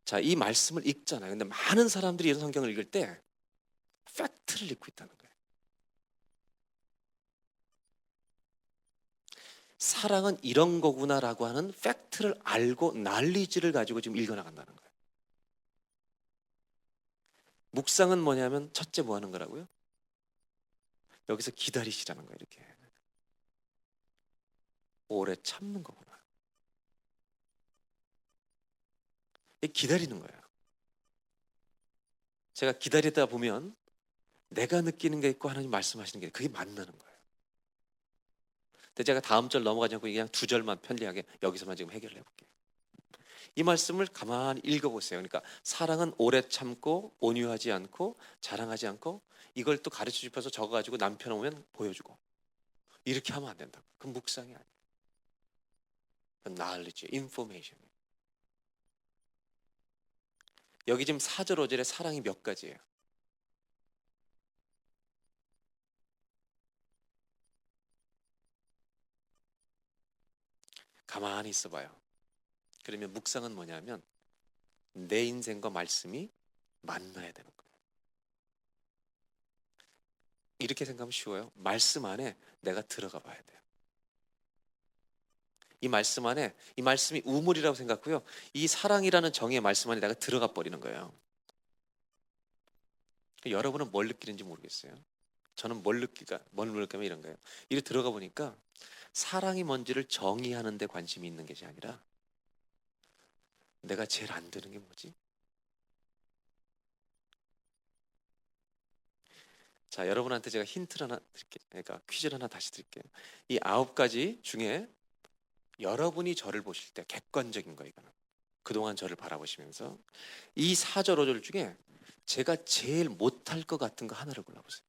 자, 이 말씀을 읽잖아요. 근데 많은 사람들이 이런 성경을 읽을 때 팩트를 읽고 있다는 거예요. 사랑은 이런 거구나라고 하는 팩트를 알고 난리지를 가지고 지금 읽어나간다는 거예요. 묵상은 뭐냐면 첫째 뭐 하는 거라고요? 여기서 기다리시라는 거예요. 이렇게 오래 참는 거구나. 기다리는 거예요. 제가 기다리다 보면 내가 느끼는 게 있고 하나님 말씀하시는 게 그게 만나는 거예요. 근데 제가 다음 절 넘어가지 않고 그냥 두 절만 편리하게 여기서만 지금 해결을 해볼게요. 이 말씀을 가만히 읽어보세요. 그러니까 사랑은 오래 참고 온유하지 않고 자랑하지 않고, 이걸 또 가르쳐 주셔서 적어가지고 남편 오면 보여주고, 이렇게 하면 안 된다고. 그건 묵상이 아니에요. 그건 knowledge, information. 여기 지금 4절 5절에 사랑이 몇 가지예요? 가만히 있어봐요. 그러면 묵상은 뭐냐면 내 인생과 말씀이 만나야 되는 거예요. 이렇게 생각하면 쉬워요. 말씀 안에 내가 들어가 봐야 돼요. 이 말씀 안에, 이 말씀이 우물이라고 생각하고요, 이 사랑이라는 정의의 말씀 안에 내가 들어가 버리는 거예요. 여러분은 뭘 느끼는지 모르겠어요. 저는 뭘 느끼면 이런 거예요. 이렇게 들어가 보니까 사랑이 뭔지를 정의하는 데 관심이 있는 것이 아니라 내가 제일 안 되는 게 뭐지? 자, 여러분한테 제가 힌트를 하나 드릴게요. 그러니까 퀴즈를 하나 다시 드릴게요. 이 9가지 중에 여러분이 저를 보실 때 객관적인 거, 이거는 그동안 저를 바라보시면서 이 4절 5절 중에 제가 제일 못할 것 같은 거 하나를 골라보세요.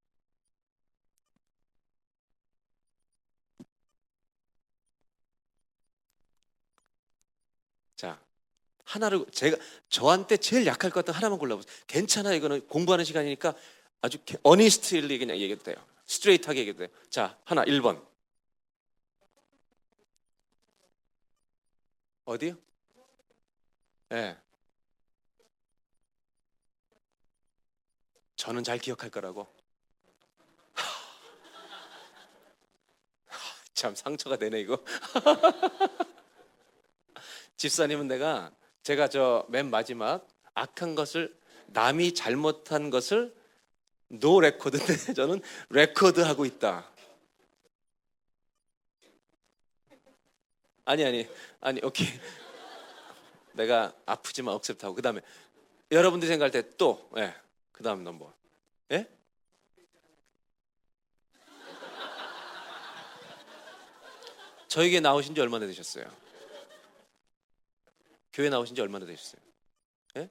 자, 하나를, 제가 저한테 제일 약할 것 같은 하나만 골라보세요. 괜찮아요. 이거는 공부하는 시간이니까 아주 어니스트리 그냥 얘기해도 돼요. 스트레이트하게 얘기해도 돼요. 자, 하나 1번. 어디요? 예. 네. 저는 잘 기억할 거라고. 참 상처가 되네 이거. 집사님은 제가 저 맨 마지막 악한 것을, 남이 잘못한 것을 노 레코드인데 저는 레코드하고 있다. 아니 오케이. 내가 아프지만 억셉트하고, 그다음에 여러분들이 생각할 때 또, 예. 그다음 넘버. 예? 저에게 나오신 지 얼마나 되셨어요? 교회 나오신 지 얼마나 되셨어요? 예?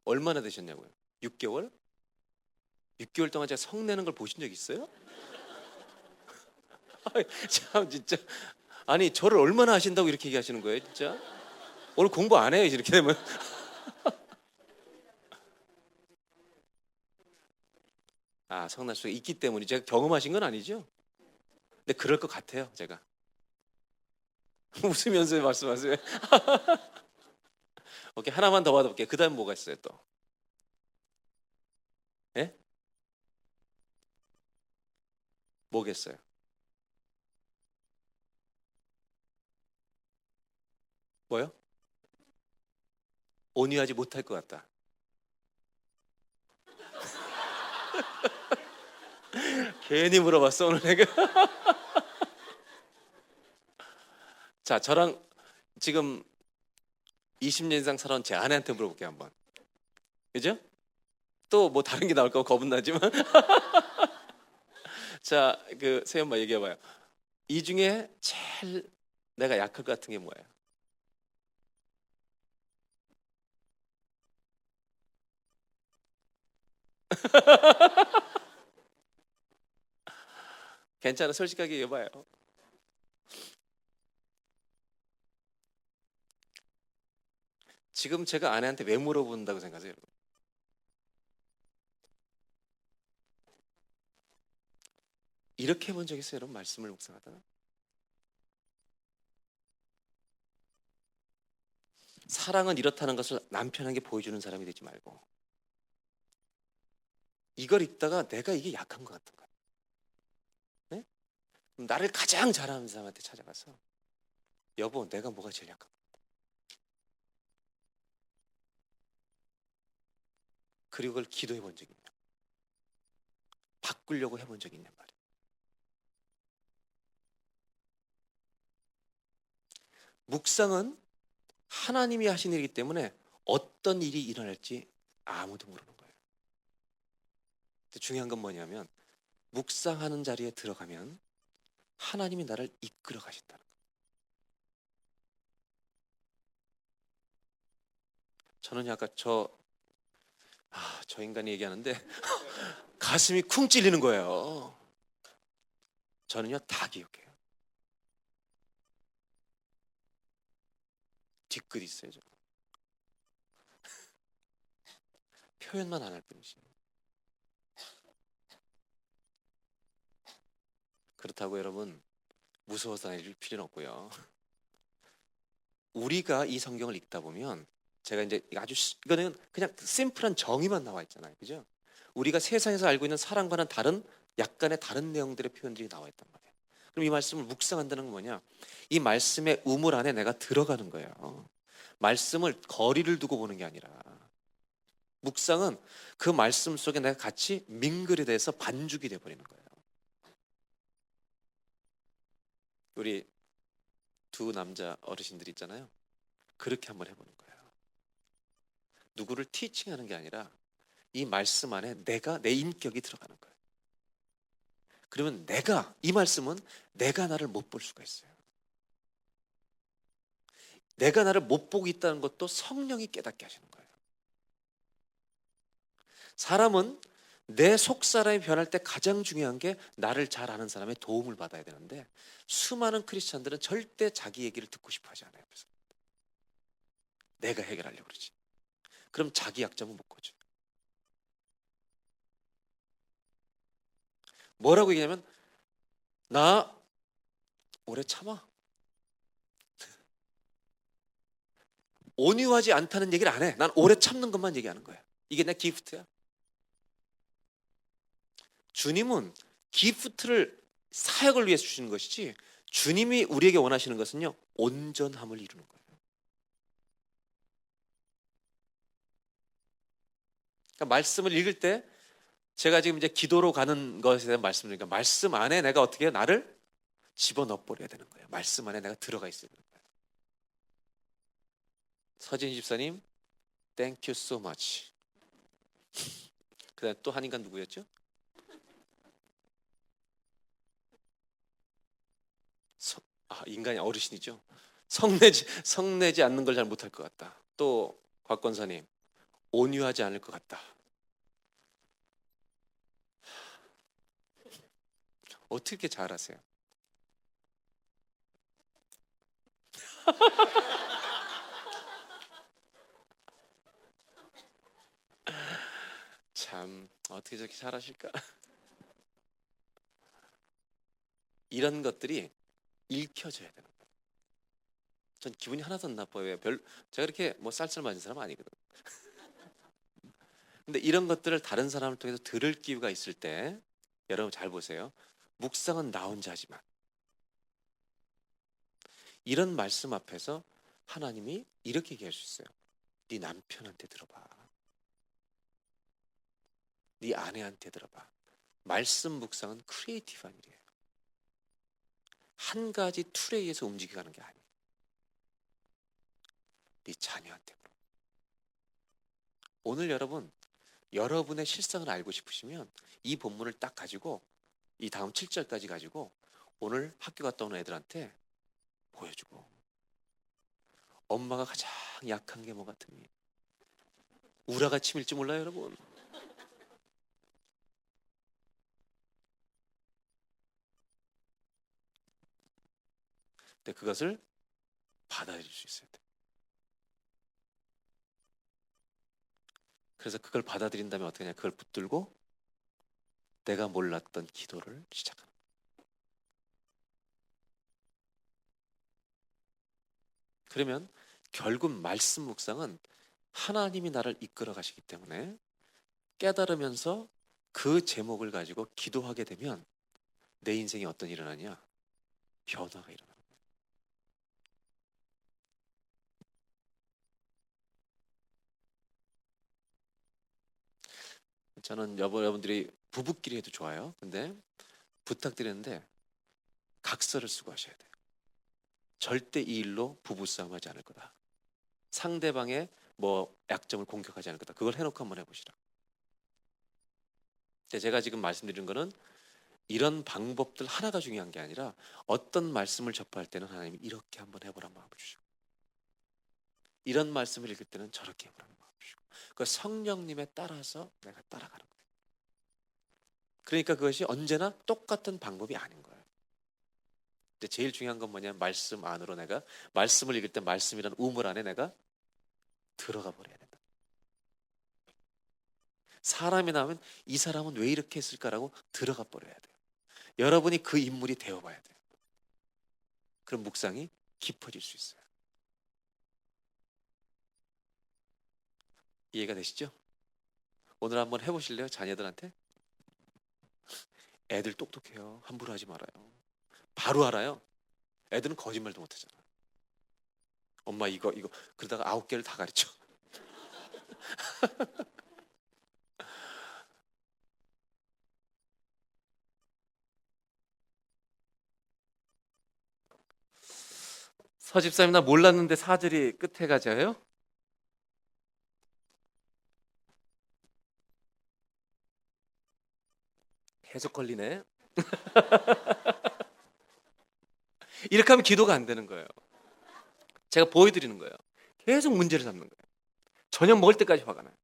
얼마나 되셨냐고요? 6개월? 6개월 동안 제가 성내는 걸 보신 적 있어요? 참 진짜. 아니, 저를 얼마나 아신다고 이렇게 얘기하시는 거예요, 진짜? 오늘 공부 안 해요, 이렇게 되면. 아, 성날 수가 있기 때문에. 제가 경험하신 건 아니죠? 근데 그럴 것 같아요, 제가. 웃으면서 말씀하세요. 오케이, 하나만 더 받아볼게요. 그 다음 뭐가 있어요 또? 예? 뭐겠어요? 뭐요? 온유하지 못할 것 같다. 괜히 물어봤어 오늘 내가. 자, 저랑 지금 20년 이상 살아온 제 아내한테 물어볼게요 한번. 그죠? 또 뭐 다른 게 나올까 겁은 나지만. 자, 그 새엄마 얘기해봐요. 이 중에 제일 내가 약할 것 같은 게 뭐예요? 괜찮아, 솔직하게 얘기해봐요. 지금 제가 아내한테 왜 물어본다고 생각하세요, 여러분? 이렇게 해본 적 있어요, 여러분? 말씀을 묵상하다가 사랑은 이렇다는 것을 남편에게 보여주는 사람이 되지 말고 이걸 읽다가 내가 이게 약한 것 같은 거야. 네? 그럼 나를 가장 잘하는 사람한테 찾아가서 여보, 내가 뭐가 제일 약한 거야? 그리고 그걸 기도해 본 적이 있냐? 바꾸려고 해본 적이 있냔 말이야. 묵상은 하나님이 하신 일이기 때문에 어떤 일이 일어날지 아무도 모르는 거예요. 근데 중요한 건 뭐냐면 묵상하는 자리에 들어가면 하나님이 나를 이끌어 가신다는 거예요. 저는 아까 저 인간이 얘기하는데 가슴이 쿵 찔리는 거예요. 저는요 다 기억해요. 뒤끝 있어요. 저. 표현만 안 할 뿐이지. 그렇다고 여러분 무서워서 다닐 필요는 없고요. 우리가 이 성경을 읽다 보면 제가 이제 이거는 그냥 심플한 정의만 나와 있잖아요. 그죠? 우리가 세상에서 알고 있는 사랑과는 다른 약간의 다른 내용들의 표현들이 나와 있단 말이에요. 그럼 이 말씀을 묵상한다는 건 뭐냐? 이 말씀의 우물 안에 내가 들어가는 거예요. 말씀을 거리를 두고 보는 게 아니라 묵상은 그 말씀 속에 내가 같이 민글이 돼서 반죽이 돼 버리는 거예요. 우리 두 남자 어르신들 있잖아요. 그렇게 한번 해보는 거예요. 누구를 티칭하는 게 아니라 이 말씀 안에 내 인격이 들어가는 거예요. 그러면 이 말씀은 내가 나를 못 볼 수가 있어요. 내가 나를 못 보고 있다는 것도 성령이 깨닫게 하시는 거예요. 사람은 내 속사람이 변할 때 가장 중요한 게 나를 잘 아는 사람의 도움을 받아야 되는데 수많은 크리스찬들은 절대 자기 얘기를 듣고 싶어 하지 않아요. 그래서 내가 해결하려고 그러지. 그럼 자기 약점은 못 고쳐. 뭐라고 얘기하냐면 나 오래 참아. 온유하지 않다는 얘기를 안 해. 난 오래 참는 것만 얘기하는 거야. 이게 내 기프트야. 주님은 기프트를 사역을 위해서 주시는 것이지 주님이 우리에게 원하시는 것은요 온전함을 이루는 거예요. 그러니까 말씀을 읽을 때 제가 지금 이제 기도로 가는 것에 대한 말씀을 드리니까 말씀 안에 내가 어떻게 해요? 나를 집어넣어 버려야 되는 거예요. 말씀 안에 내가 들어가 있어야 되는 거예요. 서진 집사님, thank you so much. 그다음 또 한 인간 누구였죠? 인간이 어르신이죠. 성내지 않는 걸 잘 못할 것 같다. 또 곽권사님, 온유하지 않을 것 같다. 어떻게 이렇게 잘하세요? 참 어떻게 저렇게 잘하실까? 이런 것들이 읽혀져야 되는 거예요. 전 기분이 하나도 안 나빠요. 제가 그렇게 뭐 쌀쌀맞은 사람 아니거든. 근데 이런 것들을 다른 사람을 통해서 들을 기회가 있을 때 여러분 잘 보세요. 묵상은 나 혼자 하지만. 이런 말씀 앞에서 하나님이 이렇게 얘기할 수 있어요. 네 남편한테 들어봐. 네 아내한테 들어봐. 말씀 묵상은 크리에이티브한 일이에요. 한 가지 툴에 의해서 움직여가는 게 아니에요. 네 자녀한테 물어봐. 오늘 여러분, 여러분의 실상을 알고 싶으시면 이 본문을 딱 가지고 이 다음 7절까지 가지고 오늘 학교 갔다 오는 애들한테 보여주고, 엄마가 가장 약한 게 뭐 같으니? 우라가 침일지 몰라요, 여러분. 근데 그것을 받아들일 수 있어야 돼. 그래서 그걸 받아들인 다음에 어떻게 하냐? 그걸 붙들고 내가 몰랐던 기도를 시작하는 거예요. 그러면 결국 말씀 묵상은 하나님이 나를 이끌어 가시기 때문에 깨달으면서 그 제목을 가지고 기도하게 되면 내 인생에 어떤 일이 일어나냐? 변화가 일어나는 거예요. 저는 여러분들이 부부끼리 해도 좋아요. 근데 부탁드리는데 각서를 쓰고 하셔야 돼요. 절대 이 일로 부부싸움 하지 않을 거다. 상대방의 뭐 약점을 공격하지 않을 거다. 그걸 해놓고 한번 해보시라. 제가 지금 말씀드린 거는 이런 방법들 하나가 중요한 게 아니라 어떤 말씀을 접할 때는 하나님이 이렇게 한번 해보라는 마음을 주시고, 이런 말씀을 읽을 때는 저렇게 해보라는 마음을 주시고, 그 성령님에 따라서 내가 따라가는 거예요. 그러니까 그것이 언제나 똑같은 방법이 아닌 거예요. 근데 제일 중요한 건 뭐냐면 말씀 안으로 내가 말씀을 읽을 때 말씀이라는 우물 안에 내가 들어가 버려야 된다. 사람이 나오면 이 사람은 왜 이렇게 했을까라고 들어가 버려야 돼요. 여러분이 그 인물이 되어봐야 돼요. 그럼 묵상이 깊어질 수 있어요. 이해가 되시죠? 오늘 한번 해보실래요? 자녀들한테? 애들 똑똑해요. 함부로 하지 말아요. 바로 알아요. 애들은 거짓말도 못하잖아. 엄마 이거 그러다가 9개를 다 가르쳐. 서집사님 나 몰랐는데 4절이 끝에 가져요? 계속 걸리네. 이렇게 하면 기도가 안 되는 거예요. 제가 보여드리는 거예요. 계속 문제를 잡는 거예요. 저녁 먹을 때까지 화가 나요.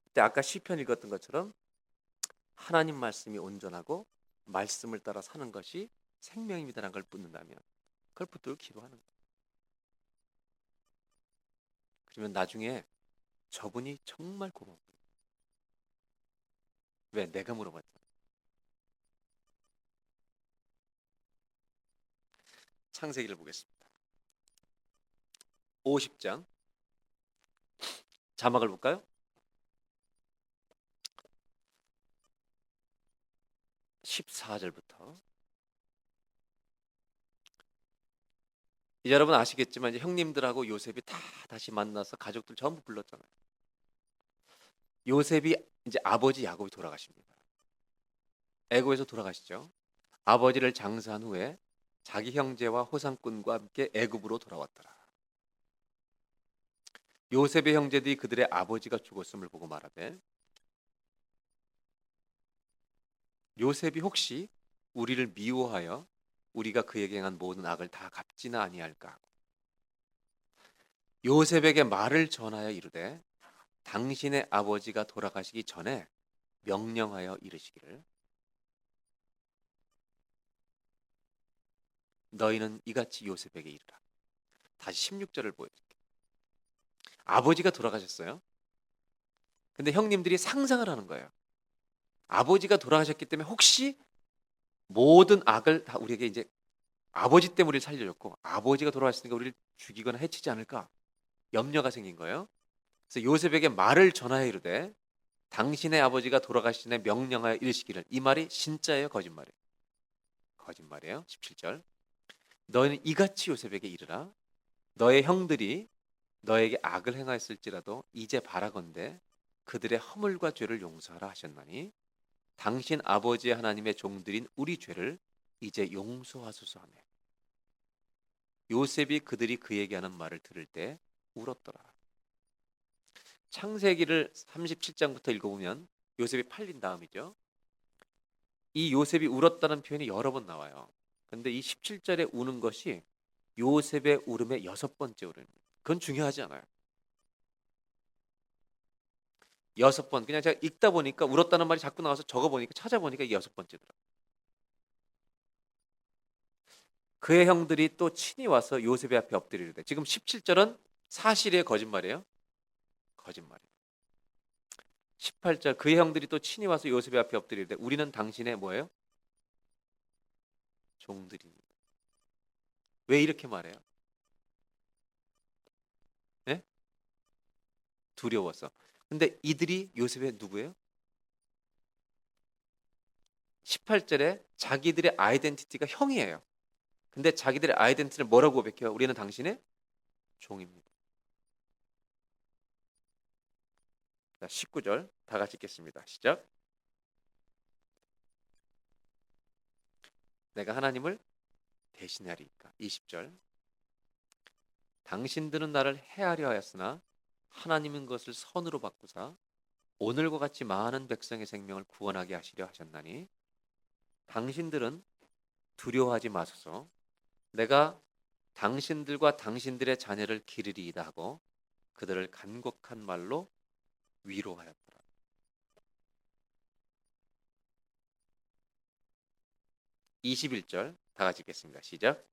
근데 아까 시편 읽었던 것처럼 하나님 말씀이 온전하고 말씀을 따라 사는 것이 생명입니다라는 걸 붙는다면 그걸 붙들고 기도하는 거예요. 그러면 나중에 저분이 정말 고마워요. 왜? 내가 물어봤잖아. 창세기를 보겠습니다. 50장 자막을 볼까요? 14절부터. 이제 여러분 아시겠지만 이제 형님들하고 요셉이 다 다시 만나서 가족들 전부 불렀잖아요. 요셉이 이제 아버지 야곱이 돌아가십니다. 애고에서 돌아가시죠. 아버지를 장사한 후에 자기 형제와 호상꾼과 함께 애굽으로 돌아왔더라. 요셉의 형제들이 그들의 아버지가 죽었음을 보고 말하되 요셉이 혹시 우리를 미워하여 우리가 그에게 행한 모든 악을 다 갚지나 아니할까 하고 요셉에게 말을 전하여 이르되 당신의 아버지가 돌아가시기 전에 명령하여 이르시기를 너희는 이같이 요셉에게 이르라. 다시 16절을 보여드릴게요. 아버지가 돌아가셨어요. 근데 형님들이 상상을 하는 거예요. 아버지가 돌아가셨기 때문에 혹시 모든 악을 다 우리에게 이제 아버지 때문에 우리를 살려줬고 아버지가 돌아가셨으니까 우리를 죽이거나 해치지 않을까 염려가 생긴 거예요. 그래서 요셉에게 말을 전하여 이르되 당신의 아버지가 돌아가신 에 명령하여 이르시기를. 이 말이 진짜예요, 거짓말이에요? 거짓말이에요. 17절. 너희는 이같이 요셉에게 이르라. 너의 형들이 너에게 악을 행하였을지라도 이제 바라건대 그들의 허물과 죄를 용서하라 하셨나니 당신 아버지의 하나님의 종들인 우리 죄를 이제 용서하소서 하며 요셉이 그들이 그에게 하는 말을 들을 때 울었더라. 창세기를 37장부터 읽어보면 요셉이 팔린 다음이죠. 이 요셉이 울었다는 표현이 여러 번 나와요. 근데 이 17절에 우는 것이 요셉의 울음의 6번째 울음입니다. 그건 중요하지 않아요. 6번. 그냥 제가 읽다 보니까 울었다는 말이 자꾸 나와서 적어보니까 찾아보니까 이게 6번째더라. 그의 형들이 또 친히 와서 요셉의 앞에 엎드리되. 지금 17절은 사실이에요, 거짓말이에요? 거짓말이에요. 18절 그의 형들이 또 친히 와서 요셉의 앞에 엎드리되 우리는 당신의 뭐예요? 종들입니다. 왜 이렇게 말해요? 네? 두려워서. 근데 이들이 요셉의 누구예요? 18절에 자기들의 아이덴티티가 형이에요. 근데 자기들의 아이덴티티를 뭐라고 고백해요? 우리는 당신의 종입니다. 자, 19절 다 같이 읽겠습니다. 시작. 내가 하나님을 대신하리까. 20절. 당신들은 나를 해하려 하였으나 하나님은 것을 선으로 바꾸사 오늘과 같이 많은 백성의 생명을 구원하게 하시려 하셨나니 당신들은 두려워하지 마소서. 내가 당신들과 당신들의 자녀를 기르리이다 하고 그들을 간곡한 말로 위로하였더라. 21절 다 같이 읽겠습니다. 시작.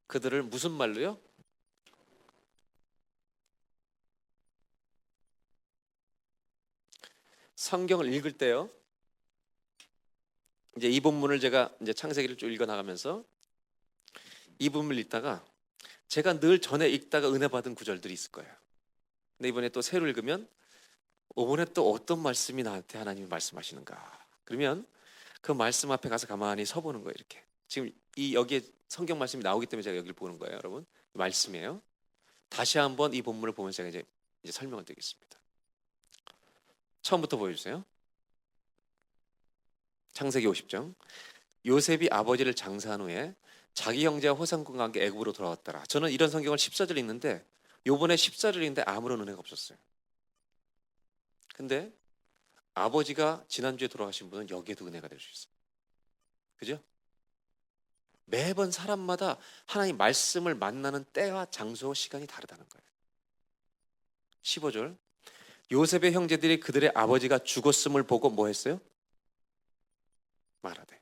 그들을 무슨 말로요? 성경을 읽을 때요. 이제 이 본문을 제가 이제 창세기를 쭉 읽어 나가면서 이 본문을 읽다가 제가 늘 전에 읽다가 은혜 받은 구절들이 있을 거예요. 근데 이번에 또 새로 읽으면 이번에 또 어떤 말씀이 나한테 하나님이 말씀하시는가? 그러면 그 말씀 앞에 가서 가만히 서 보는 거예요. 이렇게 지금 이 여기에 성경 말씀이 나오기 때문에 제가 여기를 보는 거예요, 여러분. 말씀이에요. 다시 한번 이 본문을 보면서 제가 이제 설명을 드리겠습니다. 처음부터 보여주세요. 창세기 50장. 요셉이 아버지를 장사한 후에 자기 형제와 호상군과 함께 애굽으로 돌아왔더라. 저는 이런 성경을 14절 읽는데 요번에 14절 읽는데 아무런 은혜가 없었어요. 근데 아버지가 지난주에 돌아가신 분은 여기에도 은혜가 될 수 있어요. 그죠? 매번 사람마다 하나님 말씀을 만나는 때와 장소, 시간이 다르다는 거예요. 15절. 요셉의 형제들이 그들의 아버지가 죽었음을 보고 뭐 했어요? 말하되.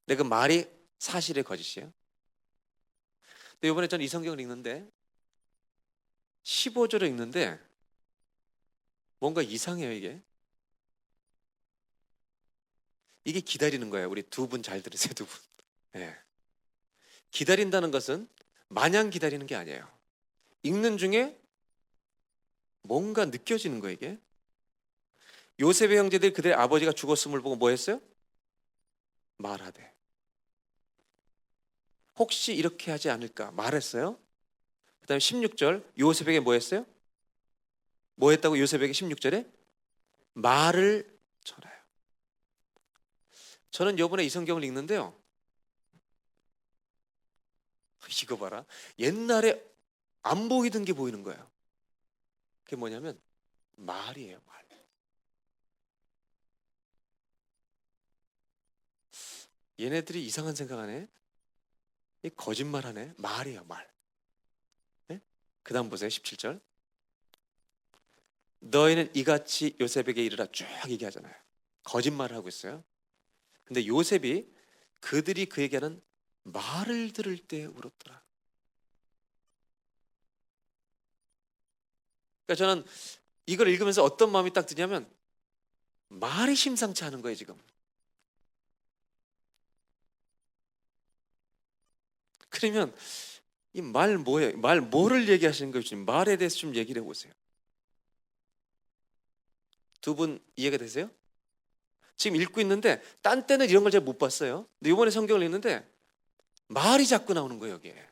근데 그 말이 사실의 거짓이에요. 근데 이번에 저는 이 성경을 읽는데 15절을 읽는데 뭔가 이상해요. 이게 기다리는 거예요. 우리 두 분 잘 들으세요. 두 분. 네. 기다린다는 것은 마냥 기다리는 게 아니에요. 읽는 중에 뭔가 느껴지는 거예요. 이게 요셉의 형제들이 그들의 아버지가 죽었음을 보고 뭐 했어요? 말하되. 혹시 이렇게 하지 않을까 말했어요. 그 다음에 16절 요셉에게 뭐 했어요? 뭐 했다고 요셉에게 16절에? 말을 전해요. 저는 이번에 이 성경을 읽는데요. 이거 봐라. 옛날에 안 보이던 게 보이는 거예요. 그게 뭐냐면 말이에요. 말. 얘네들이 이상한 생각하네. 이 거짓말하네. 말이에요. 말. 네? 그 다음 보세요. 17절. 너희는 이같이 요셉에게 이르라 쭉 얘기하잖아요. 거짓말을 하고 있어요. 근데 요셉이 그들이 그에게 하는 말을 들을 때 울었더라. 그러니까 저는 이걸 읽으면서 어떤 마음이 딱 드냐면 말이 심상치 않은 거예요. 지금 그러면 이 말 뭐예요? 말 뭐를 얘기하시는 거예요? 주님 말에 대해서 좀 얘기를 해보세요. 두 분 이해가 되세요? 지금 읽고 있는데 딴 때는 이런 걸 잘 못 봤어요. 근데 이번에 성경을 읽는데 말이 자꾸 나오는 거예요 여기에.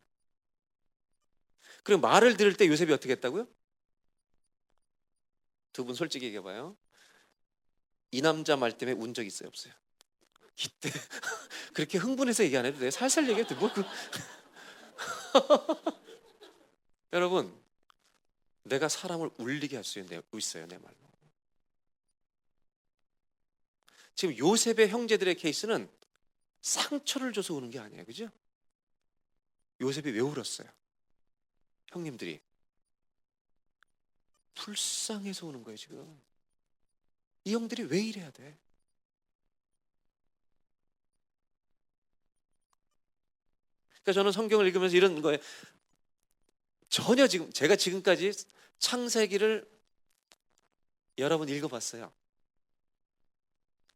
그리고 말을 들을 때 요셉이 어떻게 했다고요? 두 분 솔직히 얘기해봐요. 이 남자 말 때문에 운 적 있어요 없어요? 이때 그렇게 흥분해서 얘기 안 해도 돼요. 살살 얘기해도 뭐 여러분 내가 사람을 울리게 할 수 있어요 내 말로. 지금 요셉의 형제들의 케이스는 상처를 줘서 우는 게 아니에요, 그죠? 요셉이 왜 울었어요? 형님들이 불쌍해서 우는 거예요 지금. 이 형들이 왜 이래야 돼? 그러니까 저는 성경을 읽으면서 이런 거에 전혀 지금 제가 지금까지 창세기를 여러 번 읽어봤어요.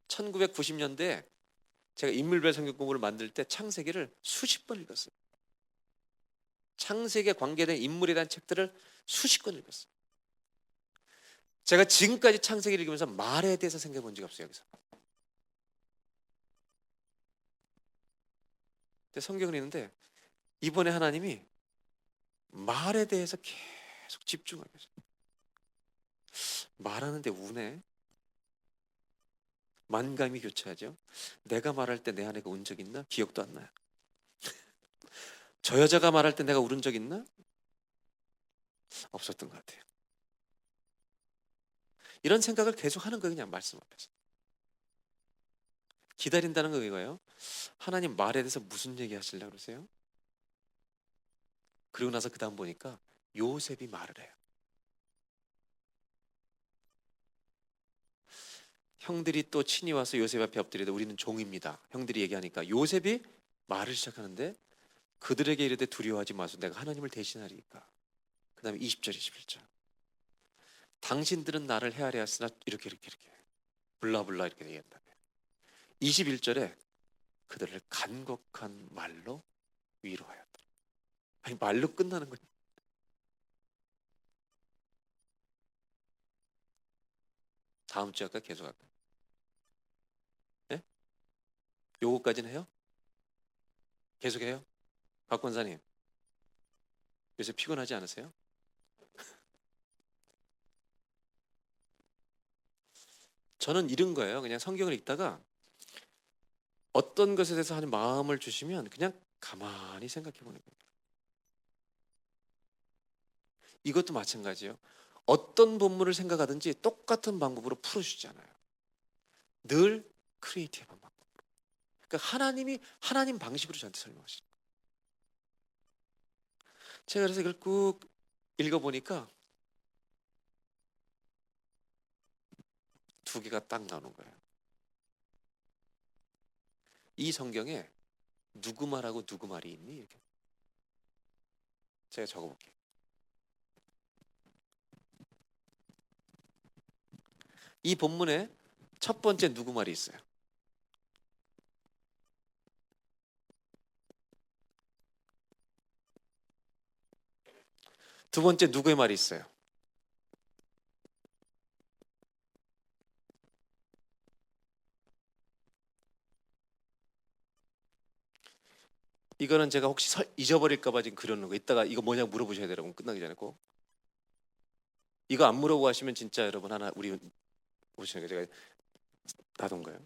1990년대 제가 인물별 성경 공부를 만들 때 창세기를 수십 번 읽었어요. 창세기에 관계된 인물에 대한 책들을 수십 권 읽었어요. 제가 지금까지 창세기를 읽으면서 말에 대해서 생각해 본 적이 없어요. 여기서. 근데 성경을 읽는데 이번에 하나님이 말에 대해서 계속 집중하게 해서 말하는데 우네. 만감이 교차하죠. 내가 말할 때 내 아내가 운 적 있나? 기억도 안 나요. 저 여자가 말할 때 내가 울은 적 있나? 없었던 것 같아요. 이런 생각을 계속 하는 거예요. 그냥 말씀 앞에서. 기다린다는 거 이거예요. 하나님 말에 대해서 무슨 얘기 하시려고 그러세요? 그리고 나서 그 다음 보니까 요셉이 말을 해요. 형들이 또 친히 와서 요셉 앞에 엎드리되 우리는 종입니다. 형들이 얘기하니까 요셉이 말을 시작하는데 그들에게 이르되 두려워하지 마소서 내가 하나님을 대신하리까. 그 다음에 20절 21절 당신들은 나를 헤아려하으나 이렇게 블라블라 이렇게 얘기한다. 21절에 그들을 간곡한 말로 위로하였다. 아니 말로 끝나는 거예요. 다음 주 할까 계속 할까? 네? 요거까지는 해요? 계속해요? 박 권사님 요새 피곤하지 않으세요? 저는 이런 거예요. 그냥 성경을 읽다가 어떤 것에 대해서 하는 마음을 주시면 그냥 가만히 생각해 보는 거예요. 이것도 마찬가지예요. 어떤 본문을 생각하든지 똑같은 방법으로 풀어주잖아요. 늘 크리에이티브한 방법. 그러니까 하나님이 하나님 방식으로 저한테 설명하시는 거예요. 제가 그래서 이걸 꾹 읽어보니까 두 개가 딱 나오는 거예요. 이 성경에 누구 말하고 누구 말이 있니? 이렇게 제가 적어볼게요. 이 본문에 첫 번째 누구 말이 있어요? 두 번째 누구의 말이 있어요? 이거는 제가 혹시 잊어버릴까봐 지금 그려놓은 거. 이따가 이거 뭐냐고 물어보셔야 돼요. 여러분 끝나기 전에 꼭. 이거 안 물어보고 하시면 진짜 여러분 하나 우리 보시는 거 제가 놔둔 거예요.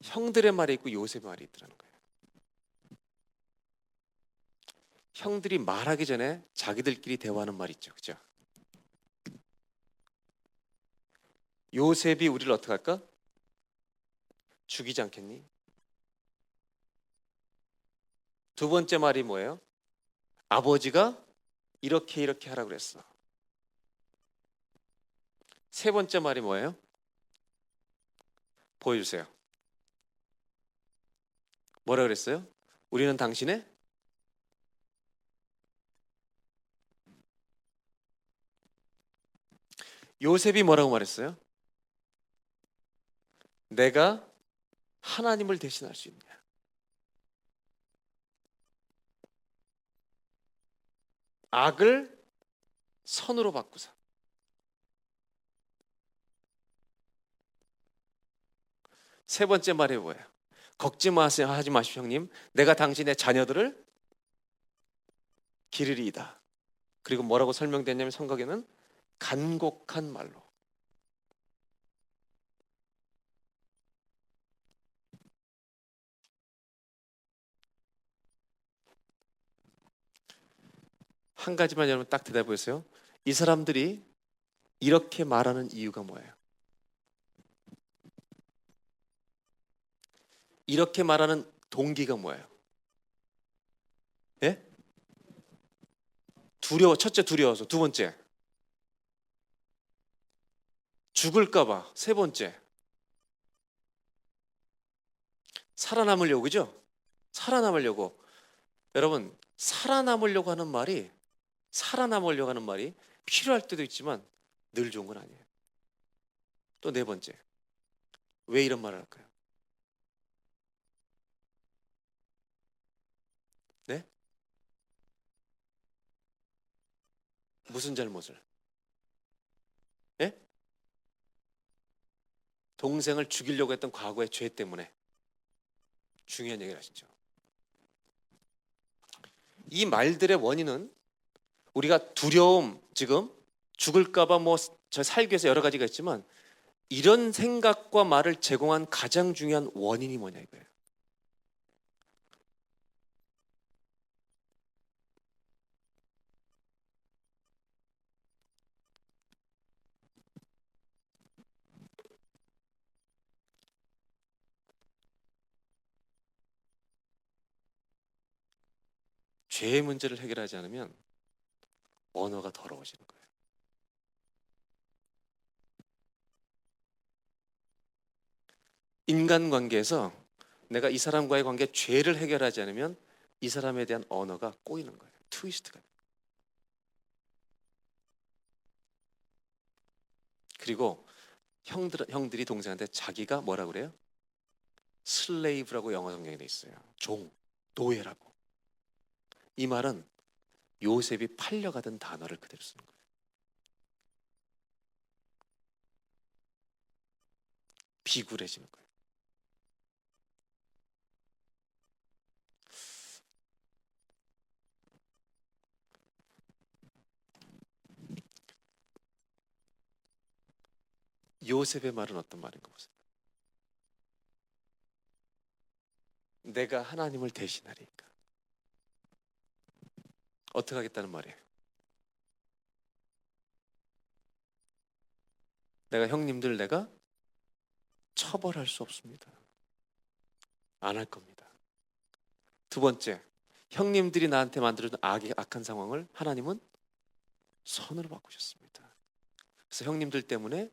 형들의 말이 있고 요셉의 말이 있더라는 거예요. 형들이 말하기 전에 자기들끼리 대화하는 말 있죠, 그죠? 요셉이 우리를 어떻게 할까? 죽이지 않겠니? 두 번째 말이 뭐예요? 아버지가 이렇게 하라 그랬어. 세 번째 말이 뭐예요? 보여주세요. 뭐라 그랬어요? 우리는 당신의 요셉이 뭐라고 말했어요? 내가 하나님을 대신할 수 있냐? 악을 선으로 바꾸사. 세 번째 말이 뭐예요? 걱정 마세요. 하지 마십시오, 형님. 내가 당신의 자녀들을 기르리이다. 그리고 뭐라고 설명됐냐면 성경에는 간곡한 말로. 한 가지만 여러분 딱 대답해 보세요. 이 사람들이 이렇게 말하는 이유가 뭐예요? 이렇게 말하는 동기가 뭐예요? 예? 두려워. 첫째 두려워서. 두 번째 죽을까 봐. 세 번째 살아남으려고. 그죠? 살아남으려고. 여러분, 살아남으려고 하는 말이 필요할 때도 있지만 늘 좋은 건 아니에요. 또 네 번째, 왜 이런 말을 할까요? 네? 무슨 잘못을? 예? 동생을 죽이려고 했던 과거의 죄 때문에. 중요한 얘기를 하시죠. 이 말들의 원인은 우리가 두려움, 지금 죽을까봐 뭐 저 살기 위해서 여러 가지가 있지만 이런 생각과 말을 제공한 가장 중요한 원인이 뭐냐 이거예요. 죄의 문제를 해결하지 않으면 언어가 더러워지는 거예요. 인간관계에서 내가 이 사람과의 관계 죄를 해결하지 않으면 이 사람에 대한 언어가 꼬이는 거예요. 트위스트가. 그리고 형들이 동생한테 자기가 뭐라 그래요? 슬레이브라고 영어 성경에 돼 있어요. 종, 노예라고. 이 말은 요셉이 팔려가던 단어를 그대로 쓰는 거예요. 비굴해지는 거예요. 요셉의 말은 어떤 말인가 보세요. 내가 하나님을 대신하리니까. 어떻게 하겠다는 말이에요? 형님들 내가 처벌할 수 없습니다. 안 할 겁니다. 두 번째, 형님들이 나한테 만들어준 악한 상황을 하나님은 선으로 바꾸셨습니다. 그래서 형님들 때문에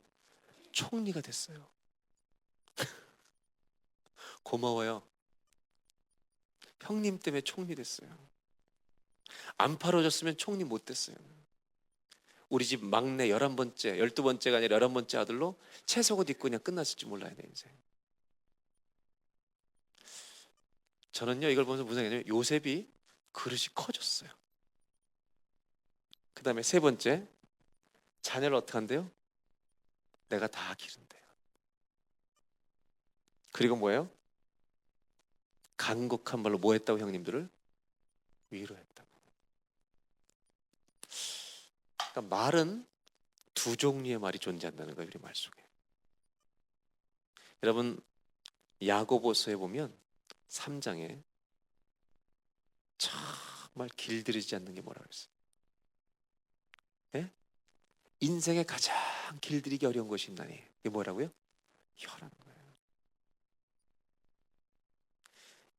총리가 됐어요. 고마워요. 형님 때문에 총리 됐어요. 안 팔아줬으면 총리 못 됐어요. 우리 집 막내 11번째, 12번째가 아니라 11번째 아들로 채석옷 입고 그냥 끝났을지 몰라요, 내 인생. 저는요, 이걸 보면서 무슨 얘기냐면 요셉이 그릇이 커졌어요. 그 다음에 세 번째, 자녀를 어떻게 한대요? 내가 다 기른대요. 그리고 뭐예요? 간곡한 말로 뭐 했다고 형님들을? 위로했다고. 그러니까 말은 두 종류의 말이 존재한다는 거예요, 우리 말 속에. 여러분, 야고보서에 보면 3장에 정말 길들이지 않는 게 뭐라고 했어요? 예? 인생에 가장 길들이기 어려운 것이 있나니 이게 뭐라고요? 혀라는 거예요.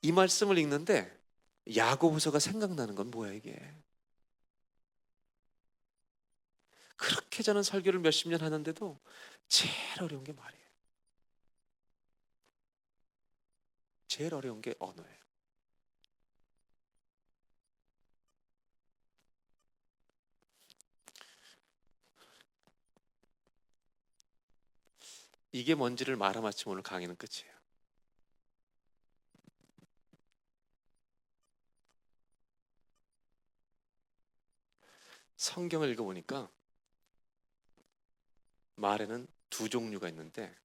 이 말씀을 읽는데 야고보서가 생각나는 건 뭐야 이게? 그렇게 저는 설교를 몇십 년 하는데도 제일 어려운 게 말이에요. 제일 어려운 게 언어예요. 이게 뭔지를 말아마치면 오늘 강의는 끝이에요. 성경을 읽어보니까 말에는 두 종류가 있는데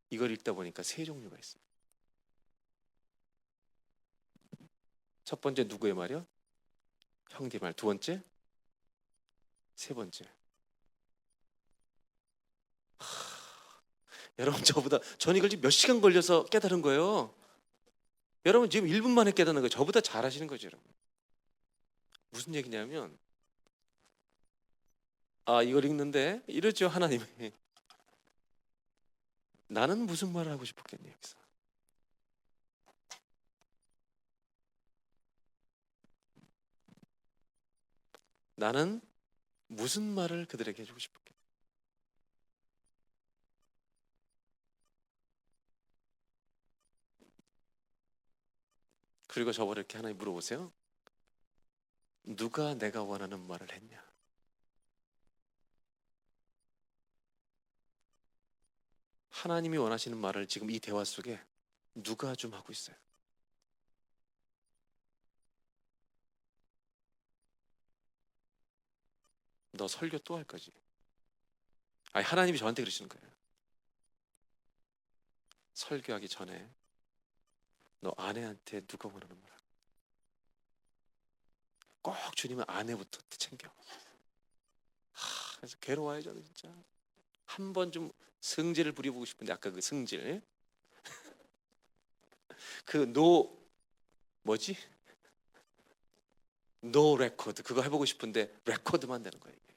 이걸 읽다 보니까 세 종류가 있어요. 첫 번째 누구의 말이요? 형제 말. 두 번째, 세 번째. 여러분 저는 이걸 지금 몇 시간 걸려서 깨달은 거예요. 여러분 지금 1분 만에 깨닫는 거예요. 저보다 잘하시는 거죠, 여러분. 무슨 얘기냐면 이걸 읽는데 이러죠, 하나님이. 나는 무슨 말을 하고 싶었겠니 여기서. 나는 무슨 말을 그들에게 해주고 싶었겠니. 그리고 저번에 이렇게 하나님 물어보세요. 누가 내가 원하는 말을 했냐. 하나님이 원하시는 말을 지금 이 대화 속에 누가 좀 하고 있어요. 너 설교 또 할 거지. 아니, 하나님이 저한테 그러시는 거예요. 설교하기 전에 너 아내한테 누가 원하는 말. 꼭 주님은 아내부터 챙겨. 그래서 괴로워요 저는 진짜. 한 번 좀 승질을 부려보고 싶은데 아까 그 승질, 그 뭐지? 노 레코드 그거 해보고 싶은데 레코드만 되는 거예요. 이게.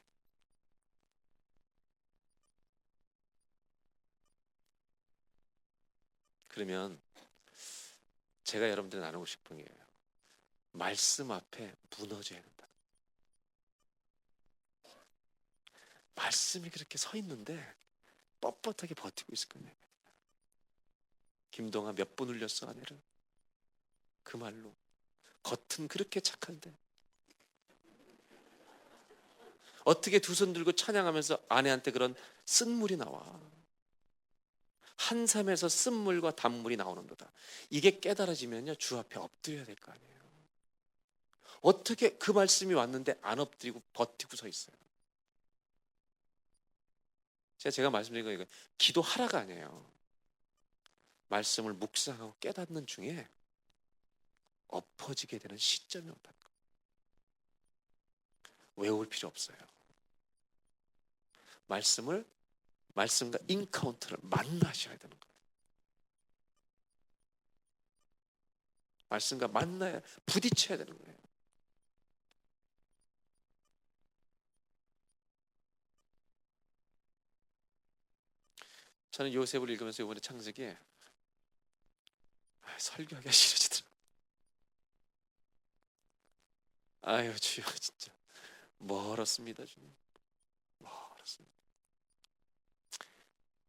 그러면 제가 여러분들 나누고 싶은 게 말씀 앞에 무너져야 된다. 말씀이 그렇게 서 있는데 뻣뻣하게 버티고 있을 거냐. 김동아 몇 번 울렸어 아내를. 그 말로. 겉은 그렇게 착한데 어떻게 두 손 들고 찬양하면서 아내한테 그런 쓴물이 나와. 한삼에서 쓴물과 단물이 나오는도다. 이게 깨달아지면요 주 앞에 엎드려야 될 거 아니에요. 어떻게 그 말씀이 왔는데 안 엎드리고 버티고 서 있어요. 제가 말씀드린 거 이거 기도하라가 아니에요. 말씀을 묵상하고 깨닫는 중에 엎어지게 되는 시점이 온다는 거예요. 외울 필요 없어요. 말씀과 인카운트를 만나셔야 되는 거예요. 말씀과 만나야 부딪혀야 되는 거예요. 저는 요셉을 읽으면서 이번에 창세기에 설교하기가 싫어지더라고요. 아유 주여 진짜 멀었습니다 주님. 멀었습니다.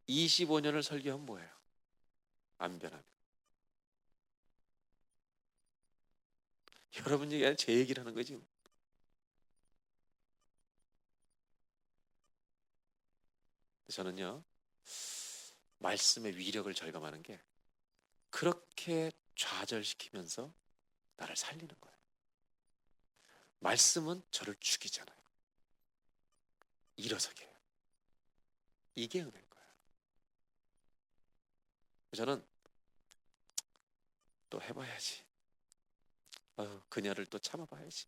25년을 설교하면 뭐예요? 안 변합니다. 여러분 얘기 아니라 제 얘기를 하는 거지. 저는요 말씀의 위력을 절감하는 게 그렇게 좌절시키면서 나를 살리는 거예요. 말씀은 저를 죽이잖아요. 일어서게 해요. 이게 은혜인 거예요. 저는 또 해봐야지. 그녀를 또 참아봐야지.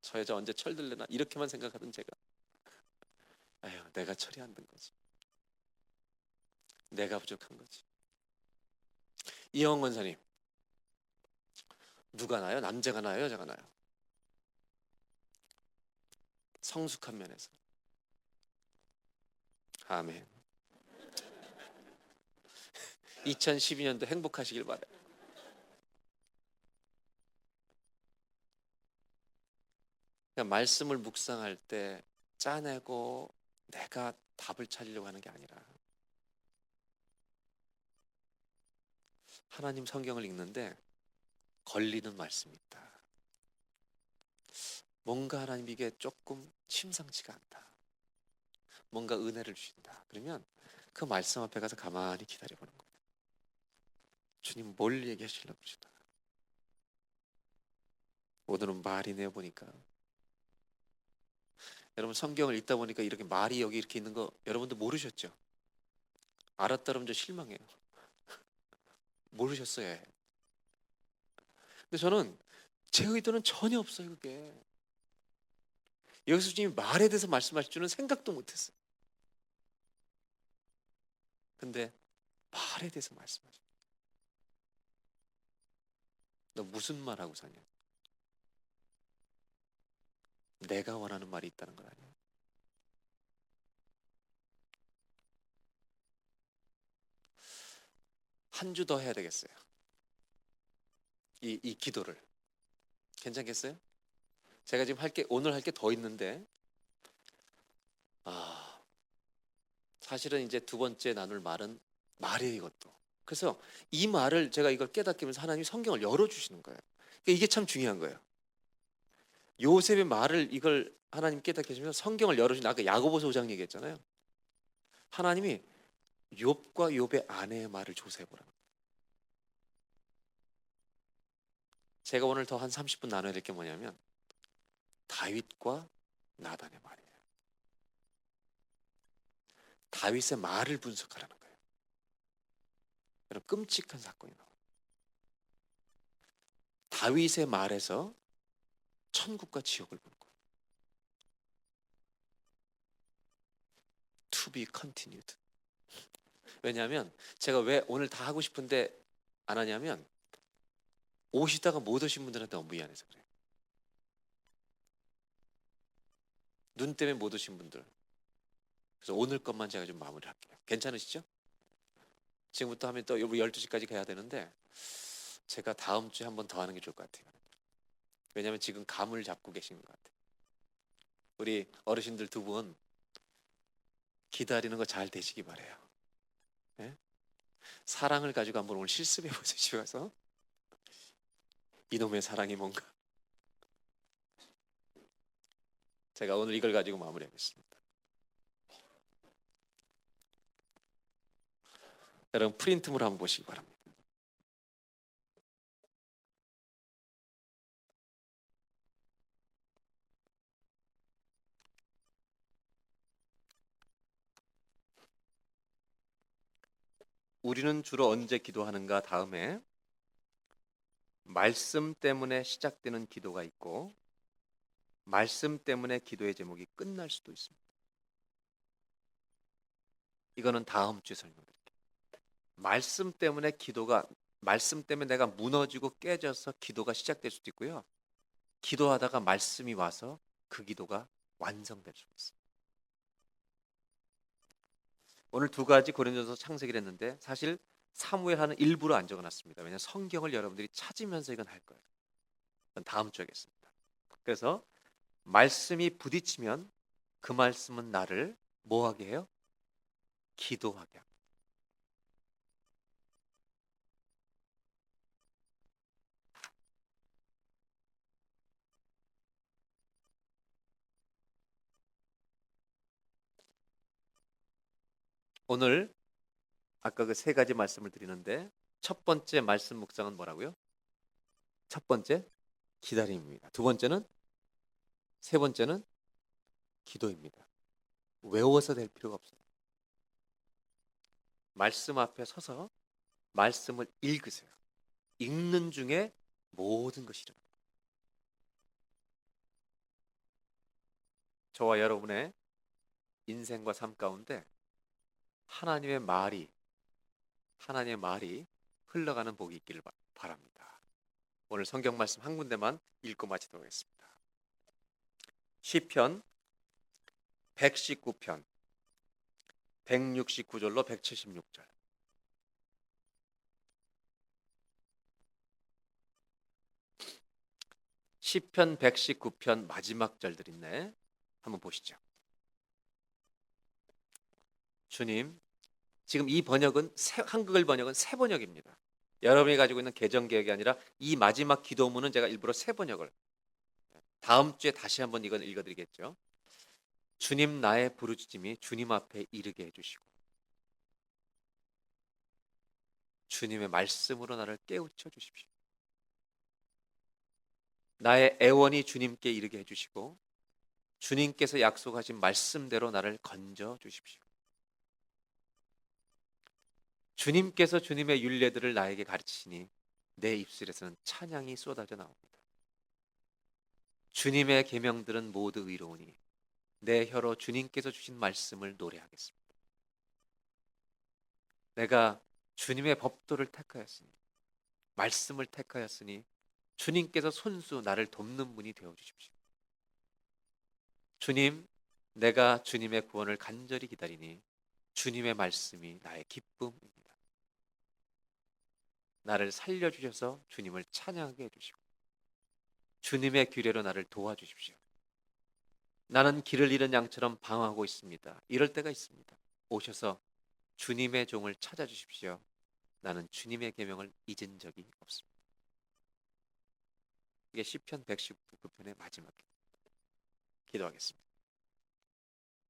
저 여자 언제 철들려나 이렇게만 생각하던 제가 내가 철이 안 든 거지. 내가 부족한 거지. 이영원 권사님 누가 나요? 남자가 나요? 여자가 나요? 성숙한 면에서. 아멘. 2012년도 행복하시길 바라요. 그러니까 말씀을 묵상할 때 짜내고 내가 답을 찾으려고 하는 게 아니라 하나님 성경을 읽는데 걸리는 말씀이 있다. 뭔가 하나님 이게 조금 심상치가 않다. 뭔가 은혜를 주신다. 그러면 그 말씀 앞에 가서 가만히 기다려보는 거예요. 주님 뭘 얘기하시려고 그러시나. 오늘은 말이네요 보니까. 여러분 성경을 읽다 보니까 이렇게 말이 여기 이렇게 있는 거 여러분도 모르셨죠? 알았다 그러면 좀 실망해요. 모르셨어요. 예. 근데 저는 제 의도는 전혀 없어요 그게. 여기서 주님이 말에 대해서 말씀하실 줄은 생각도 못했어요. 근데 말에 대해서 말씀하셔. 너 무슨 말하고 사냐? 내가 원하는 말이 있다는 건 아니야. 한 주 더 해야 되겠어요. 이 기도를. 괜찮겠어요? 제가 지금 오늘 할 게 더 있는데, 아, 사실은 이제 두 번째 나눌 말은 말이에요, 이것도. 그래서 이 말을 제가 이걸 깨닫기면서 하나님이 성경을 열어주시는 거예요. 그러니까 이게 참 중요한 거예요. 요셉의 말을 이걸 하나님 깨닫게 해주면서 성경을 열어주신, 아까 야고보서 5장 얘기했잖아요. 하나님이 욥과 욥의 아내의 말을 조사해 보라는 거예요. 제가 오늘 더 한 30분 나눠야 될 게 뭐냐면 다윗과 나단의 말이에요. 다윗의 말을 분석하라는 거예요. 여러분 끔찍한 사건이 나와요. 다윗의 말에서 천국과 지옥을 보는 거예요. To be continued. 왜냐하면 제가 왜 오늘 다 하고 싶은데 안 하냐면 오시다가 못 오신 분들한테 너무 미안해서 그래요. 눈 때문에 못 오신 분들. 그래서 오늘 것만 제가 좀 마무리할게요. 괜찮으시죠? 지금부터 하면 또 12시까지 가야 되는데 제가 다음 주에 한 번 더 하는 게 좋을 것 같아요. 왜냐하면 지금 감을 잡고 계신 것 같아요. 우리 어르신들 두 분 기다리는 거 잘 되시기 바래요. 예? 사랑을 가지고 한번 오늘 실습해 보세요. 집에 가서 이놈의 사랑이 뭔가. 제가 오늘 이걸 가지고 마무리하겠습니다. 여러분 프린트물 한번 보시기 바랍니다. 우리는 주로 언제 기도하는가 다음에 말씀 때문에 시작되는 기도가 있고 말씀 때문에 기도의 제목이 끝날 수도 있습니다. 이거는 다음 주에 설명드릴게요. 말씀 때문에 내가 무너지고 깨져서 기도가 시작될 수도 있고요. 기도하다가 말씀이 와서 그 기도가 완성될 수도 있어요. 오늘 두 가지 고린도서 창세기를 했는데 사실 사무엘하는 일부러 안 적어놨습니다. 왜냐하면 성경을 여러분들이 찾으면서 이건 할 거예요. 그건 다음 주에 하겠습니다. 그래서 말씀이 부딪히면 그 말씀은 나를 뭐하게 해요? 기도하게 합니다. 오늘 아까 그 세 가지 말씀을 드리는데 첫 번째 말씀 묵상은 뭐라고요? 첫 번째 기다림입니다. 두 번째는 세 번째는 기도입니다. 외워서 될 필요가 없어요. 말씀 앞에 서서 말씀을 읽으세요. 읽는 중에 모든 것이 일어납니다. 저와 여러분의 인생과 삶 가운데 하나님의 말이 흘러가는 복이 있기를 바랍니다. 오늘 성경 말씀 한 군데만 읽고 마치도록 하겠습니다. 시편 119편 169절로 176절. 시편 119편 마지막 절들 있네. 한번 보시죠. 주님, 지금 이 번역은 한글 번역은 새 번역입니다. 여러분이 가지고 있는 개정 개혁이 아니라 이 마지막 기도문은 제가 일부러 새 번역을 다음 주에 다시 한번 이건 읽어드리겠죠. 주님 나의 부르짖음이 주님 앞에 이르게 해주시고 주님의 말씀으로 나를 깨우쳐 주십시오. 나의 애원이 주님께 이르게 해주시고 주님께서 약속하신 말씀대로 나를 건져 주십시오. 주님께서 주님의 율례들을 나에게 가르치시니 내 입술에서는 찬양이 쏟아져 나옵니다. 주님의 계명들은 모두 의로우니 내 혀로 주님께서 주신 말씀을 노래하겠습니다. 내가 주님의 법도를 택하였으니, 말씀을 택하였으니 주님께서 손수 나를 돕는 분이 되어 주십시오. 주님, 내가 주님의 구원을 간절히 기다리니 주님의 말씀이 나의 기쁨입니다. 나를 살려주셔서 주님을 찬양하게 해주시고 주님의 규례로 나를 도와주십시오. 나는 길을 잃은 양처럼 방황하고 있습니다. 이럴 때가 있습니다. 오셔서 주님의 종을 찾아주십시오. 나는 주님의 계명을 잊은 적이 없습니다. 이게 시편 119편의 마지막 기도하겠습니다.